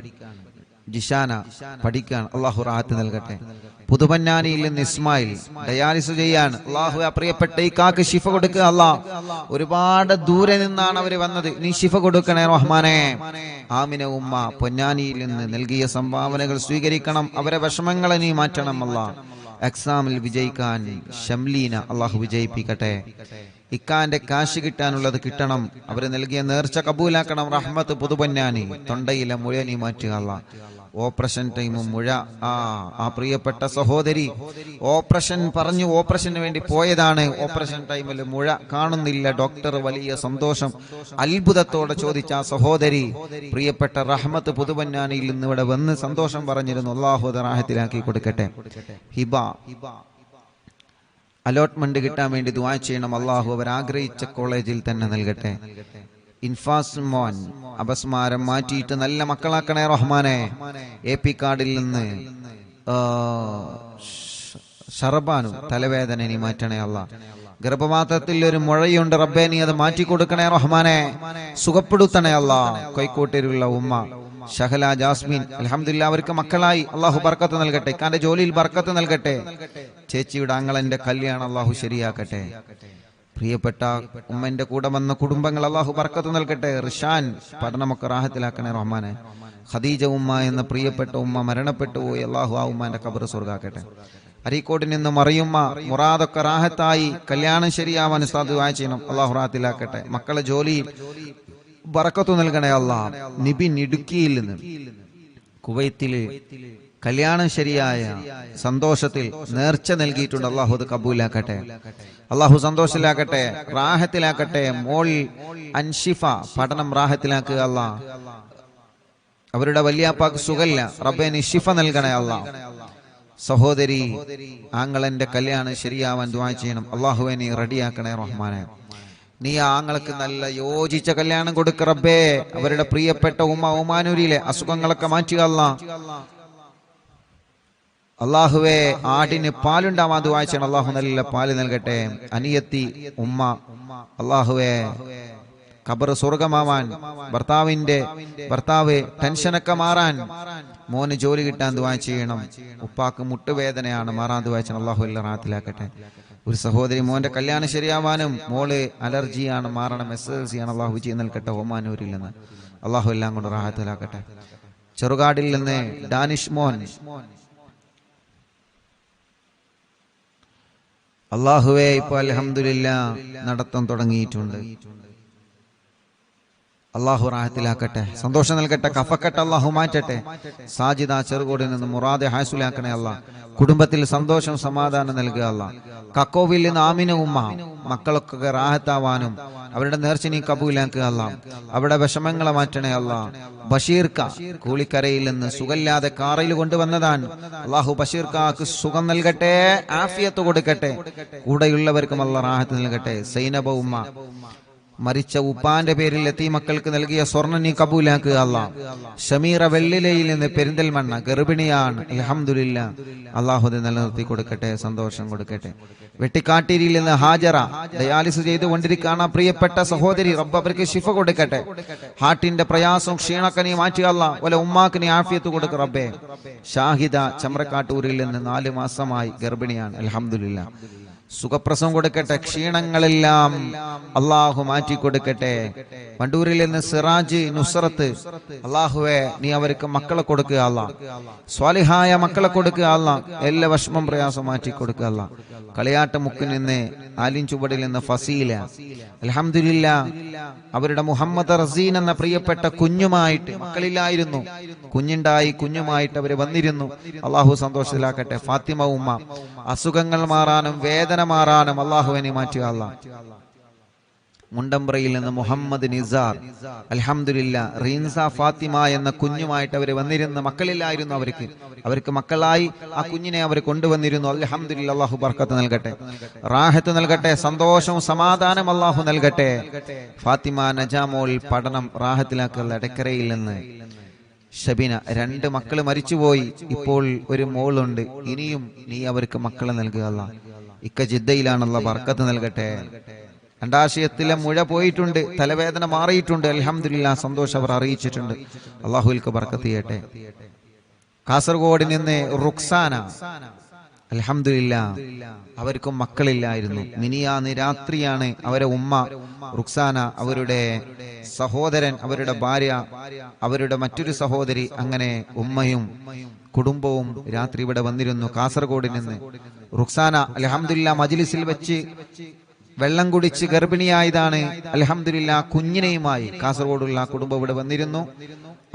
Speaker 1: ജിഷാന പഠിക്കാൻ അള്ളാഹു റാഹത്ത് നൽകട്ടെ. പുതുപന്നാനിയിൽ നിന്ന് ഇസ്മായിൽ ഡയാലിസ് ചെയ്യാൻ അള്ളാഹു ആ പ്രിയപ്പെട്ട ഈ കാക്ക് ശിഫ കൊടുക്കുക അല്ലാ. ഒരുപാട് ദൂരെ നിന്നാണ് അവര് വന്നത്, നീ ശിഫ കൊടുക്കണേ റഹ്മാനെ. ആമിന ഉമ്മ പൊന്നാനിയിൽ നിന്ന് നൽകിയ സംഭാവനകൾ സ്വീകരിക്കണം, അവരെ വിഷമങ്ങളെ നീ മാറ്റണം അല്ലാ. എക്സാമിൽ വിജയിക്കാൻ ഷംലീന അള്ളാഹു വിജയിപ്പിക്കട്ടെ. ഇക്കാന്റെ കാശ് കിട്ടാനുള്ളത് കിട്ടണം, അവര് നൽകിയ നേർച്ച കബൂലാക്കണം. റഹ്മത്ത് പുതുപന്നാനി തൊണ്ടയിലെ മുഴ നീ മാറ്റുക അല്ലാ. ഓപ്പറേഷൻ ടൈമും മുഴ ആ പ്രിയപ്പെട്ട സഹോദരി ഓപ്പറേഷൻ പറഞ്ഞു, ഓപ്പറേഷന് വേണ്ടി പോയതാണ്. ഓപ്പറേഷൻ ടൈമിൽ മുഴ കാണുന്നില്ല. ഡോക്ടർ വലിയ സന്തോഷം അത്ഭുതത്തോടെ ചോദിച്ച ആ സഹോദരി പ്രിയപ്പെട്ട റഹ്മത്ത് പുതുപന്നാനിയിൽ നിന്ന് ഇവിടെ വന്ന് സന്തോഷം പറഞ്ഞിരുന്നു. അല്ലാഹു അത് റാഹത്തിലാക്കി കൊടുക്കട്ടെ. ഹിബ അലോട്ട്മെന്റ് കിട്ടാൻ വേണ്ടി ദുആ ചെയ്യണം. അള്ളാഹു അവർ ആഗ്രഹിച്ച കോളേജിൽ തന്നെ നൽകട്ടെ. ഇൻഫാസ് മോൻ അപസ്മാരം മാറ്റിയിട്ട് നല്ല മക്കളാക്കണേ റഹ്മാനെ. AP കാർഡിൽ നിന്ന് ഷർബാനു തലവേദന നീ മാറ്റണേ അല്ലാ. ഗർഭപാത്രത്തിൽ ഒരു മുഴയുണ്ട് റബ്ബേ നീ അത് മാറ്റി കൊടുക്കണേ റഹ്മാനെ, സുഖപ്പെടുത്തണേ അല്ലാ. കോഴിക്കോട്ടിലുള്ള ഉമ്മ ഷഹല ജാസ്മിൻ അൽഹംദുലില്ലാ അവർക്ക് മക്കളായി, അള്ളാഹു ബർക്കത്ത് നൽകട്ടെ. ഇക്കാന്റെ ജോലിയിൽ ബർക്കത്ത് നൽകട്ടെ. ചേച്ചിയുടെ ആങ്ങളന്റെ കല്യാണം അള്ളാഹു ശരിയാക്കട്ടെ. പ്രിയപ്പെട്ട ഉമ്മന്റെ കൂടെ വന്ന കുടുംബങ്ങൾ അള്ളാഹു ബർക്കത്ത് നൽകട്ടെ. റിഷാൻ പഠനമൊക്കെ റാഹത്തിലാക്കണേ റഹ്മാനെ. ഖദീജ ഉമ്മ എന്ന പ്രിയപ്പെട്ട ഉമ്മ മരണപ്പെട്ടു പോയി, അള്ളാഹു ആ ഉമ്മാന്റെ ഖബർ സ്വർഗ്ഗാക്കട്ടെ. അരീക്കോട്ടിൽ നിന്ന് മറിയുമ്മ മുറാദൊക്കെ റാഹത്തായി, കല്യാണം ശരിയാവാൻ ഉസ്താദ് ദുആ ചെയ്യണം, അള്ളാഹു റാഹത്തിലാക്കട്ടെ. മക്കളെ ജോലിയിൽ ബർക്കത്ത് നൽകണേ അല്ലാ. നിബിൻ ഇടുക്കിയിൽ നിന്ന് കുവൈത്തില് കല്യാണം ശരിയായ സന്തോഷത്തിൽ നേർച്ച നൽകിയിട്ടുണ്ട്. അള്ളാഹു അത് കബൂലാക്കട്ടെ, അള്ളാഹു സന്തോഷത്തിലാക്കട്ടെ, റാഹത്തിലാക്കട്ടെ. മോൾ അൻഷിഫ പഠനം റാഹത്തിലാക്കുക അല്ലാഹ്. അവരുടെ വലിയാപ്പാക്ക് സുഖല്ല, റബ്ബേ നീ ശിഫ നൽകണേ അല്ലാഹ്. സഹോദരി ആങ്ങളന്റെ കല്യാണം ശരിയാവാൻ ദുആ ചെയ്യണം. അള്ളാഹുവെ നീ റെഡിയാക്കണേ റഹ്മാനെ. നീ ആങ്ങൾക്ക് നല്ല യോജിച്ച കല്യാണം കൊടുക്ക റബ്ബേ. അവരുടെ പ്രിയപ്പെട്ട ഒമാനൂരിലെ അസുഖങ്ങളൊക്കെ മാറ്റുക അല്ലാഹ്. അള്ളാഹുവെ ആടിന് പാലുണ്ടാവാൻ ദുആ ചെയ്യണം. അള്ളാഹു നല്ല പാല് നൽകട്ടെ. അനിയത്തി ഉമ്മ, അള്ളാഹുവെ ഖബർ സ്വർഗമാവാൻ, ഭർത്താവ് ടെൻഷനൊക്കെ മാറാൻ, മോന് ജോലി കിട്ടാൻ ദുആ ചെയ്യണം. ഉപ്പാക്ക് മുട്ടുവേദനയാണ്, മാറാൻ ദുആ ചെയ്യണം. അള്ളാഹു എല്ലാം റാഹത്തിലാക്കട്ടെ. ഒരു സഹോദരി മോന്റെ കല്യാണം ശരിയാവാനും, മോള് അലർജിയാണ്, മാറണം, SSLC ആണ്, അള്ളാഹു വിജയം നൽകട്ടെ. ഒമാനൂരിൽ നിന്ന് അള്ളാഹു എല്ലാം കൊണ്ട് റാഹത്തിലാക്കട്ടെ. ചെറുകാടിൽ നിന്ന് ഡാനിഷ് മോൻ, അള്ളാഹുവേ ഇപ്പൊ അൽഹംദുലില്ലാഹ് നടത്തം തുടങ്ങിയിട്ടുണ്ട്. അള്ളാഹു റാഹത്തിലാക്കട്ടെ, സന്തോഷം നൽകട്ടെ, കഫക്കെട്ട് അള്ളാഹു മാറ്റട്ടെ. സാജിദ ചെറുകോടിൽ നിന്ന് മുറാദെ ഹാസുലാക്കണേ അല്ലാഹ്. കുടുംബത്തിൽ സന്തോഷം സമാധാനം നൽകുക അല്ലാഹ്. കക്കോവിൽ നിന്ന് ആമിന ഉമ്മ, മക്കളൊക്കെ റാഹത്താവാനും അവരുടെ നേർച്ച നീ കബൂലാക്കുക അല്ലാഹ്. അവരുടെ വിഷമങ്ങളെ മാറ്റണേ അല്ലാഹ്. ബഷീർക്ക കൂളിക്കരയിൽ നിന്ന് സുഖമില്ലാതെ കാറയിൽ കൊണ്ടുവന്നതാണ്. അള്ളാഹു ബഷീർക്കാക്ക് സുഖം നൽകട്ടെ, ആഫിയത്ത് കൊടുക്കട്ടെ. കൂടെയുള്ളവർക്കും അല്ലാഹ് റാഹത്ത് നൽകട്ടെ. സൈനബ ഉമ്മ, മരിച്ച ഉപ്പാന്റെ പേരിൽ എത്തി മക്കൾക്ക് നൽകിയ സ്വർണ്ണ നീ കബൂലാക്കുക അല്ലാഹ്. ഷമീറ വെള്ളിലയിൽ നിന്ന് പെരിന്തൽമണ്ണ ഗർഭിണിയാണ്, അൽഹംദുലില്ലാഹ്. അള്ളാഹു നിലനിർത്തി കൊടുക്കട്ടെ, സന്തോഷം കൊടുക്കട്ടെ. വെട്ടിക്കാട്ടിരിയിൽ നിന്ന് ഹാജറ ഡയാലിസിസ് ചെയ്തുകൊണ്ടിരിക്കുകയാണ് പ്രിയപ്പെട്ട സഹോദരി, റബ്ബ് അവർക്ക് ശിഫ കൊടുക്കട്ടെ. ഹാർട്ടിന്റെ പ്രയാസം ക്ഷീണക്കെ നീ മാറ്റുക അല്ലാഹ്. വല ഉമ്മാക്ക് നീ ആഫിയത്ത് കൊടുക്ക റബ്ബേ. ഷാഹിദ ചമ്രക്കാട്ടൂരിൽ നിന്ന് 4 മാസമായി ഗർഭിണിയാണ്, അൽഹംദുലില്ലാഹ്. സുഖപ്രസവം കൊടുക്കട്ടെ, ക്ഷീണങ്ങളെല്ലാം അള്ളാഹു മാറ്റി കൊടുക്കട്ടെ. വണ്ടൂരിൽ നിന്ന് സിറാജ് നുസ്രത്ത്, അള്ളാഹുവെ നീ അവർക്ക് മക്കളെ കൊടുക്കുക അല്ലാഹ്. സ്വാലിഹായ മക്കളെ കൊടുക്കുക അല്ലാഹ്. എല്ലാ വിഷമം പ്രയാസം മാറ്റി കൊടുക്കുക അല്ലാഹ്. കളിയാട്ട മുക്കിൽ നിന്ന് ആലിൻ ചുവടിൽ നിന്ന് ഫസീല, അൽഹംദുലില്ലാഹ്. അവരുടെ മുഹമ്മദ് റസീൻ എന്ന പ്രിയപ്പെട്ട കുഞ്ഞുമായിട്ട്, മക്കളില്ലായിരുന്നു, കുഞ്ഞുണ്ടായി, കുഞ്ഞുമായിട്ട് അവർ വന്നിരുന്നു. അള്ളാഹു സന്തോഷത്തിലാക്കട്ടെ. ഫാത്തിമ ഉമ്മ, അസുഖങ്ങൾ മാറാനും വേദന മാറാനും അള്ളാഹുവിനെ മാറ്റുക അല്ലാഹ്. മുണ്ടമ്പ്രയിൽ നിന്ന് മുഹമ്മദ് നിസാർ, അൽഹംദുലില്ലാഹ്. റീൻസ ഫാത്തിമ എന്ന കുഞ്ഞുമായിട്ട് അവർ വന്നിരുന്ന, മക്കളില്ലായിരുന്നു അവർക്ക് മക്കളായി ആ കുഞ്ഞിനെ അവർ കൊണ്ടുവന്നിരുന്നു. അൽഹംദുലില്ലാഹ്. അള്ളാഹു ബർക്കത്ത് നൽകട്ടെ, റാഹത്ത് നൽകട്ടെ, സന്തോഷവും സമാധാനം അള്ളാഹു നൽകട്ടെ. ഫാത്തിമ നജാമോൾ പഠനം റാഹത്തിലാക്കുക. എടക്കരയിൽ നിന്ന് ഷബിന, 2 മക്കള് മരിച്ചുപോയി, ഇപ്പോൾ ഒരു മോളുണ്ട്. ഇനിയും നീ അവർക്ക് മക്കളെ നൽകുക അല്ലാഹ്. ഇക്ക ജിദ്ദയിലാണുള്ള, ബർക്കത്ത് നൽകട്ടെ. അണ്ടാശയത്തിലെ മുഴ പോയിട്ടുണ്ട്, തലവേദന മാറിയിട്ടുണ്ട്, അൽഹംദുലില്ലാഹ്. സന്തോഷം അവർ അറിയിച്ചിട്ടുണ്ട്. അള്ളാഹുവിൽക്ക് ബർക്കത്ത് ചെയ്യട്ടെ. കാസർഗോഡ് നിന്ന് റുക്സാന, അൽഹംദുലില്ലാഹ്. അവർക്കും മക്കളില്ലായിരുന്നു. മിനിയാന്ന് രാത്രിയാണ് അവരെ ഉമ്മ റുക്സാന, അവരുടെ സഹോദരൻ, അവരുടെ ഭാര്യ, അവരുടെ മറ്റൊരു സഹോദരി, അങ്ങനെ ഉമ്മയും കുടുംബവും രാത്രി ഇവിടെ വന്നിരുന്നു. കാസർഗോഡ് നിന്ന് റുക്സാന അൽഹംദുലില്ലാഹ് മജ്ലിസിൽ വെച്ച് വെള്ളം കുടിച്ച് ഗർഭിണിയായതാണ്. അൽഹംദുലില്ലാഹ് കുഞ്ഞിനെയുമായി കാസർഗോഡുള്ള കുടുംബം ഇവിടെ വന്നിരുന്നു.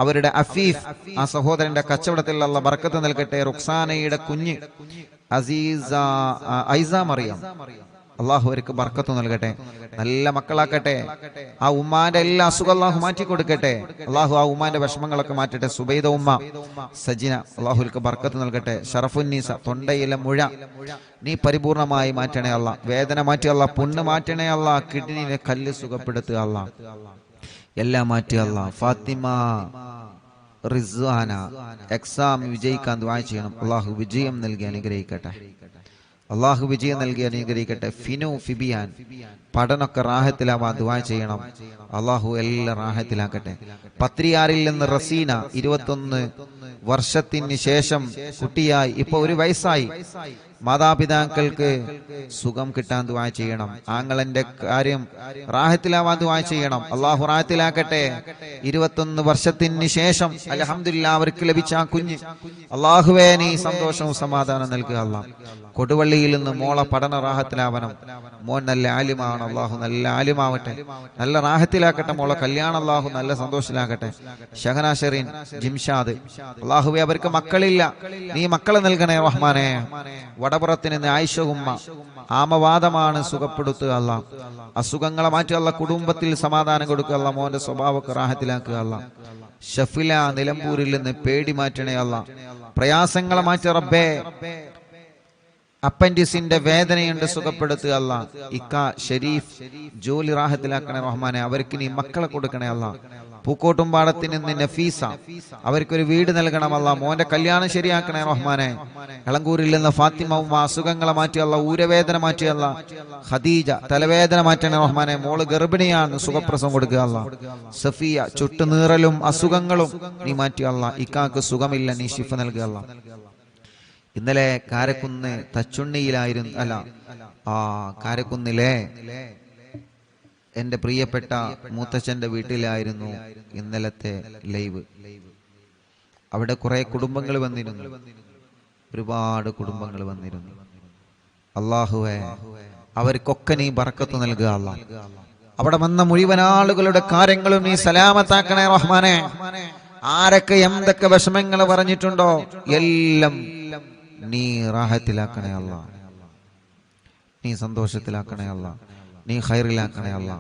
Speaker 1: അവരുടെ അഫീഫ്, ആ സഹോദരന്റെ കച്ചവടത്തിൽ അല്ലാഹ് ബർക്കത്ത് നൽകട്ടെ. റുക്സാനയുടെ കുഞ്ഞ് ഐസ മറിയം, അള്ളാഹു അവർക്ക് ബർക്കത്ത് നൽകട്ടെ, നല്ല മക്കളാക്കട്ടെ. ആ ഉമ്മാന്റെ എല്ലാ അസുഖം അള്ളാഹു മാറ്റി കൊടുക്കട്ടെ. അള്ളാഹു ആ ഉമ്മാന്റെ വിഷമങ്ങളൊക്കെ മാറ്റട്ടെ. സുബൈദ ഉമ്മ, സജിന, അള്ളാഹുൽക്ക് ബർക്കത്ത് നൽകട്ടെ. ഷറഫുന്നീസ, തൊണ്ടയിലെ മുഴ നീ പരിപൂർണമായി മാറ്റണേ അല്ലാഹ്. വേദന മാറ്റി അല്ലാഹ്. പുണ്ണ് മാറ്റണേ അല്ലാഹ്. കിഡ്നിയിലെ കല്ല് സുഖപ്പെടുത്തുക അല്ലാഹ്. എല്ലാം മാറ്റി അല്ലാഹ്. ഫാത്തിമ റിസ്വാന എക്സാം വിജയിക്കാൻ ദുആ ചെയ്യണം. അള്ളാഹു വിജയം നൽകി അനുഗ്രഹിക്കട്ടെ. അള്ളാഹു വിജയം നൽകി അനുഗ്രഹിക്കട്ടെ. ഫിനു ഫിബിയാൻ, പഠനമൊക്കെ റാഹത്തിലാവാൻ ദുആ ചെയ്യണം. അള്ളാഹു എല്ലാം റാഹത്തിലാക്കട്ടെ. പത്രിയാറിൽ നിന്ന് റസീന, 21 വർഷത്തിന് ശേഷം കുട്ടിയായി, ഇപ്പൊ 1 വയസ്സായി. മാതാപിതാക്കൾക്ക് സുഖം കിട്ടാൻ ദുആ ചെയ്യണം. ആങ്ങളന്റെ കാര്യം റാഹത്തിലാവാൻ ദുആ ചെയ്യണം. അള്ളാഹു റാഹത്തിലാക്കട്ടെ. 21 വർഷത്തിന് ശേഷം അൽഹംദുലില്ലാഹ് അവർക്ക് ലഭിച്ച ആ കുഞ്ഞ്, അള്ളാഹുവേ നീ സന്തോഷവും സമാധാനം നൽകുക അല്ലാഹ്. കൊടുവള്ളിയിൽ നിന്ന് മോളെ പഠന റാഹത്തിലാവണം. മോൻ നല്ല ആലിമാണ്, അള്ളാഹു നല്ല ആലിമാവട്ടെ, നല്ല റാഹത്തിലാക്കട്ടെ. മോളെ കല്യാണം അള്ളാഹു നല്ല സന്തോഷത്തിലാക്കട്ടെ. ഷഹന ഷെറീൻ, ജിംഷാദ്, അള്ളാഹുവേ അവർക്ക് മക്കളില്ല, നീ മക്കളെ നൽകണേ റഹ്മാനെ. വടപുറത്തിന് നിന്ന് ആയിഷ ഉമ്മ, ആമവാദമാണ്, സുഖപ്പെടുത്തുക അല്ലാ. അസുഖങ്ങളെ മാറ്റുക അല്ലാ. കുടുംബത്തിൽ സമാധാനം കൊടുക്കുക അല്ലാ. മോന്റെ സ്വഭാവമൊക്കെ റാഹത്തിലാക്കുക അല്ലാ. ഷഫില നിലമ്പൂരിൽ നിന്ന് പേടി മാറ്റണേ അല്ലാ. പ്രയാസങ്ങളെ മാറ്റി റബ്ബേ. അപ്പൻഡിസിന്റെ വേദനയുണ്ട്, സുഖപ്പെടുത്തുക അല്ലാ. ഇക്ക ഷെരീഫ് ജോലി റാഹത്തിലാക്കണേ റഹ്മാനെ. അവർക്ക് നീ മക്കളെ കൊടുക്കണേ അല്ലാ. പൂക്കോട്ടുംപാടത്തിൽ നിന്ന് നഫീസ, അവർക്കൊരു വീട് നൽകണമല്ല. മോന്റെ കല്യാണം ശരിയാക്കണേ റഹ്മാനെ. എളങ്കൂരിൽ നിന്ന് ഫാത്തിമ ഉമ്മ, അസുഖങ്ങളെ മാറ്റിയല്ല, ഊരവേദന മാറ്റിയല്ല. ഖദീജ തലവേദന മാറ്റണേ റഹ്മാനെ. മോള് ഗർഭിണിയാണ്, സുഖപ്രസവം കൊടുക്കുക അല്ല. സഫിയ ചുട്ടുനീറലും അസുഖങ്ങളും നീ മാറ്റിയല്ല. ഇക്കാക്ക് സുഖമില്ല, നീ ശിഫ നൽകുക അല്ല. ഇന്നലെ കാരക്കുന്ന് തച്ചുണ്ണിയിലായിരുന്നു, അല്ല കാരക്കുന്നിലെ എന്റെ പ്രിയപ്പെട്ട മൂത്തച്ഛന്റെ വീട്ടിലായിരുന്നു ഇന്നലത്തെ ലൈവ്. അവിടെ കുറെ കുടുംബങ്ങൾ വന്നിരുന്നു, ഒരുപാട് കുടുംബങ്ങൾ വന്നിരുന്നു. അല്ലാഹുവേ അവർക്കൊക്കെ നീ ബർക്കത്ത് നൽകുക അല്ലാ. അവിടെ വന്ന മുഴുവൻ ആളുകളുടെ കാര്യങ്ങളും നീ സലാമത്താക്കണേ റഹ്മാനെ. ആരൊക്കെ എന്തൊക്കെ വിഷമങ്ങൾ പറഞ്ഞിട്ടുണ്ടോ എല്ലാം നീ റാഹത്തിലാക്കണേ അല്ലാ. നീ സന്തോഷത്തിലാക്കണേ അല്ലാ. നീ ഖൈറിലാക്കണേ അല്ലാ.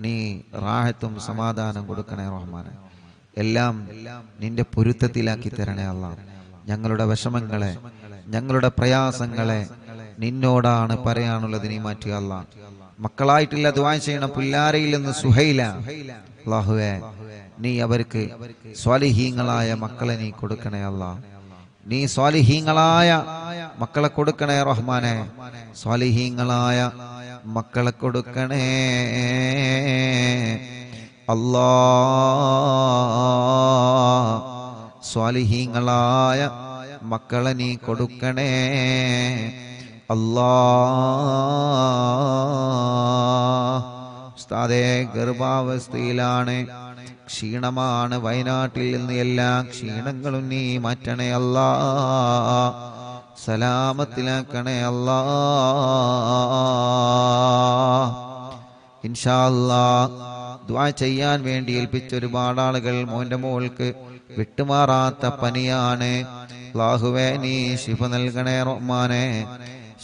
Speaker 1: നീ റാഹത്തും സമാധാനം കൊടുക്കണേ റഹ്മാനെ. എല്ലാം നിന്റെ പൊരുത്തത്തിലാക്കി തരണേ അല്ലാ. ഞങ്ങളുടെ വിഷമങ്ങളെ, ഞങ്ങളുടെ പ്രയാസങ്ങളെ നിന്നോടാണ് പറയാനുള്ളത്, നീ മാറ്റുക അല്ലാ. മക്കളായിട്ടില്ല ദുആ ചെയ്യണം. പുല്ലാരയിൽ നിന്ന് സുഹൈല, അല്ലാഹുവേ നീ അവർക്ക് സ്വാലിഹീങ്ങളായ മക്കളെ നീ കൊടുക്കണേ അല്ലാ. നീ സ്വാലിഹീങ്ങളായ മക്കളെ കൊടുക്കണേ റഹ്മാനെ. സ്വാലിഹീങ്ങളായ മക്കളെ കൊടുക്കണേ അല്ലാ. സ്വാലിഹീങ്ങളായ മക്കളെ നീ കൊടുക്കണേ അല്ലാ. ഉസ്താദേ ഗർഭാവസ്ഥയിലാണ്, ക്ഷീണമാണ്. വയനാട്ടിൽ നിന്ന് എല്ലാ ക്ഷീണങ്ങളും നീ മാറ്റണേ അല്ലാ. സലാമത്തിലാക്കണേ അല്ലാ. ഇൻഷാ അല്ലാ ദുആ ചെയ്യാൻ വേണ്ടി ഏൽപ്പിച്ച ഒരുപാട് ആളുകൾ. മോന്റെ മോൾക്ക് വിട്ടുമാറാത്ത പനിയാണ്. അല്ലാഹുവേ നീ ശിഫ നൽകണേ റഹ്മാനെ.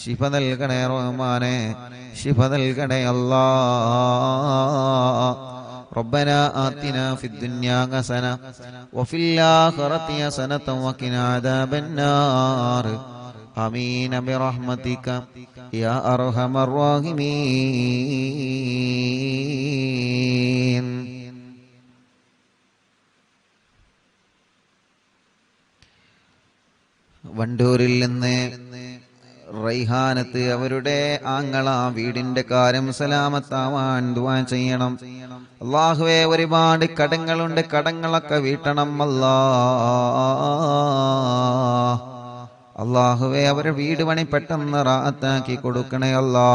Speaker 1: ശിഫ നൽകണേ റഹ്മാനെ. ശിഫ നൽകണേ അല്ലാ. ربنا آتنا في الدنيا حسنة وفي الآخرة حسنة وقنا عذاب النار. آمين برحمتك يا أرحم الراحمين. വണ്ടൂരിൽ നിന്ന് റൈഹാനത്ത് അവരുടെ ആങ്ങള വീടിന്റെ കാര്യം സലാമത്താവാൻ ദുആ ചെയ്യണം. അല്ലാഹുവേ ഒരുപാട് കടങ്ങളുണ്ട്, കടങ്ങളൊക്കെ വീട്ടണം അല്ലാ. അല്ലാഹുവേ അവരെ വീട് പണി പെട്ടെന്ന് റാഹത്താക്കി കൊടുക്കണേ അല്ലാ.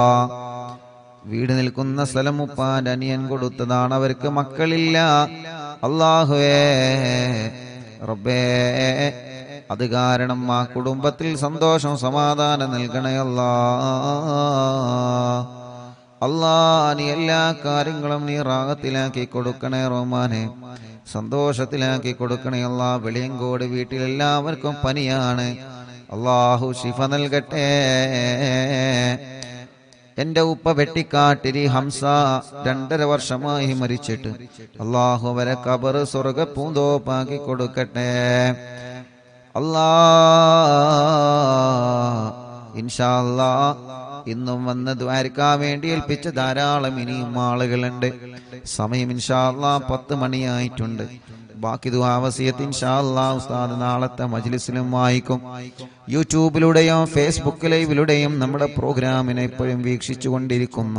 Speaker 1: വീട് നിൽക്കുന്ന സ്ഥലം ഉപ്പാന്റെ അനിയൻ കൊടുത്തതാണ്, അവർക്ക് മക്കളില്ല. അല്ലാഹുവേ റബ്ബേ അത് കാരണം ആ കുടുംബത്തിൽ സന്തോഷം സമാധാനം നൽകണേ അല്ലാ. അല്ലാ നീ എല്ലാ കാര്യങ്ങളും നീ റാഹത്തിലാക്കി കൊടുക്കണേ റഹ്മാനെ. സന്തോഷത്തിലാക്കി കൊടുക്കണേ അല്ലാ. വെളിയങ്കോട് വീട്ടിലെല്ലാവർക്കും പനിയാണ്, അല്ലാഹു ശിഫ നൽകട്ടെ. എന്റെ ഉപ്പ വെട്ടിക്കാട്ടിരി ഹംസ 2.5 വർഷമായി മരിച്ചിട്ട്, അല്ലാഹു അവരെ ഖബർ സ്വർഗ്ഗ പൂന്തോപ്പാക്കി കൊടുക്കട്ടെ അല്ലാ. ഇൻഷാ അല്ലാ ഇന്നും വന്ന് ദ്വാരക്കാൻ വേണ്ടി ഏൽപ്പിച്ച ധാരാളം ഇനിയും ആളുകളുണ്ട്. സമയം ഇൻഷാ അല്ലാ 10 മണിയായിട്ടുണ്ട്. ബാക്കി ദുആ വസിയത്ത് ഇൻഷാ അല്ലാ ഉസ്താദ് നാളത്തെ മജ്ലിസിലും വായിക്കും. യൂട്യൂബിലൂടെയും ഫേസ്ബുക്ക് ലൈവിലൂടെയും നമ്മുടെ പ്രോഗ്രാമിനെ എപ്പോഴും വീക്ഷിച്ചു കൊണ്ടിരിക്കുന്ന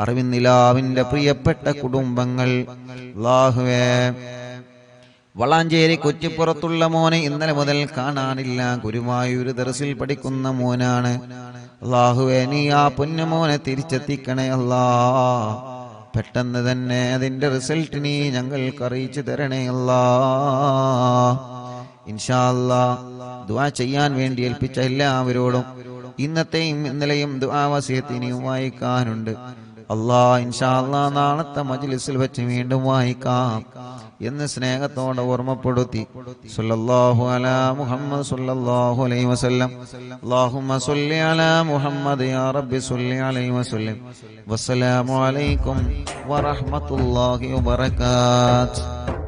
Speaker 1: അറിവിൻ നിലാവിന്റെ പ്രിയപ്പെട്ട കുടുംബങ്ങൾ, അല്ലാഹുവേ വളാഞ്ചേരി കുറ്റിപ്പുറത്തുള്ള മോനെ ഇന്നലെ മുതൽ കാണാനില്ല. ഗുരുവായൂർ ദർസിൽ പഠിക്കുന്ന മോനാണ്. അല്ലാഹുവേ നീ ആ പൊന്നുമോനെ തിരിച്ചെത്തിക്കണേ അല്ലാ. പെട്ടെന്ന് തന്നെ അതിന്റെ റിസൾട്ട് നീ ഞങ്ങൾക്ക് അറിയിച്ചു തരണേ അല്ലാ. ഇൻഷാ അല്ലാ ദുആ ചെയ്യാൻ വേണ്ടി ഏൽപ്പിച്ച എല്ലാവരോടും ഇന്നത്തെയും ഇന്നലെയും ദുആ വസിയത്ത് ഇനിയും വായിക്കാനുണ്ട്. ഇൻഷാ അല്ലാഹ് നാളത്തെ മജ്ലിസിൽ വെച്ച് വീണ്ടും വായിക്കാം എന്ന് സ്നേഹത്തോടെ ഓർമ്മപ്പെടുത്തി. സല്ലല്ലാഹു അലാ മുഹമ്മദ് സല്ലല്ലാഹു അലൈഹി വസല്ലം. അല്ലാഹുമ്മ സ്വല്ലി അലാ മുഹമ്മദ് യാ റബ്ബി സ്വല്ലി അലൈഹി വസല്ലം. വസ്സലാമു അലൈക്കും വറഹ്മത്തുള്ളാഹി വബറകാതുഹു.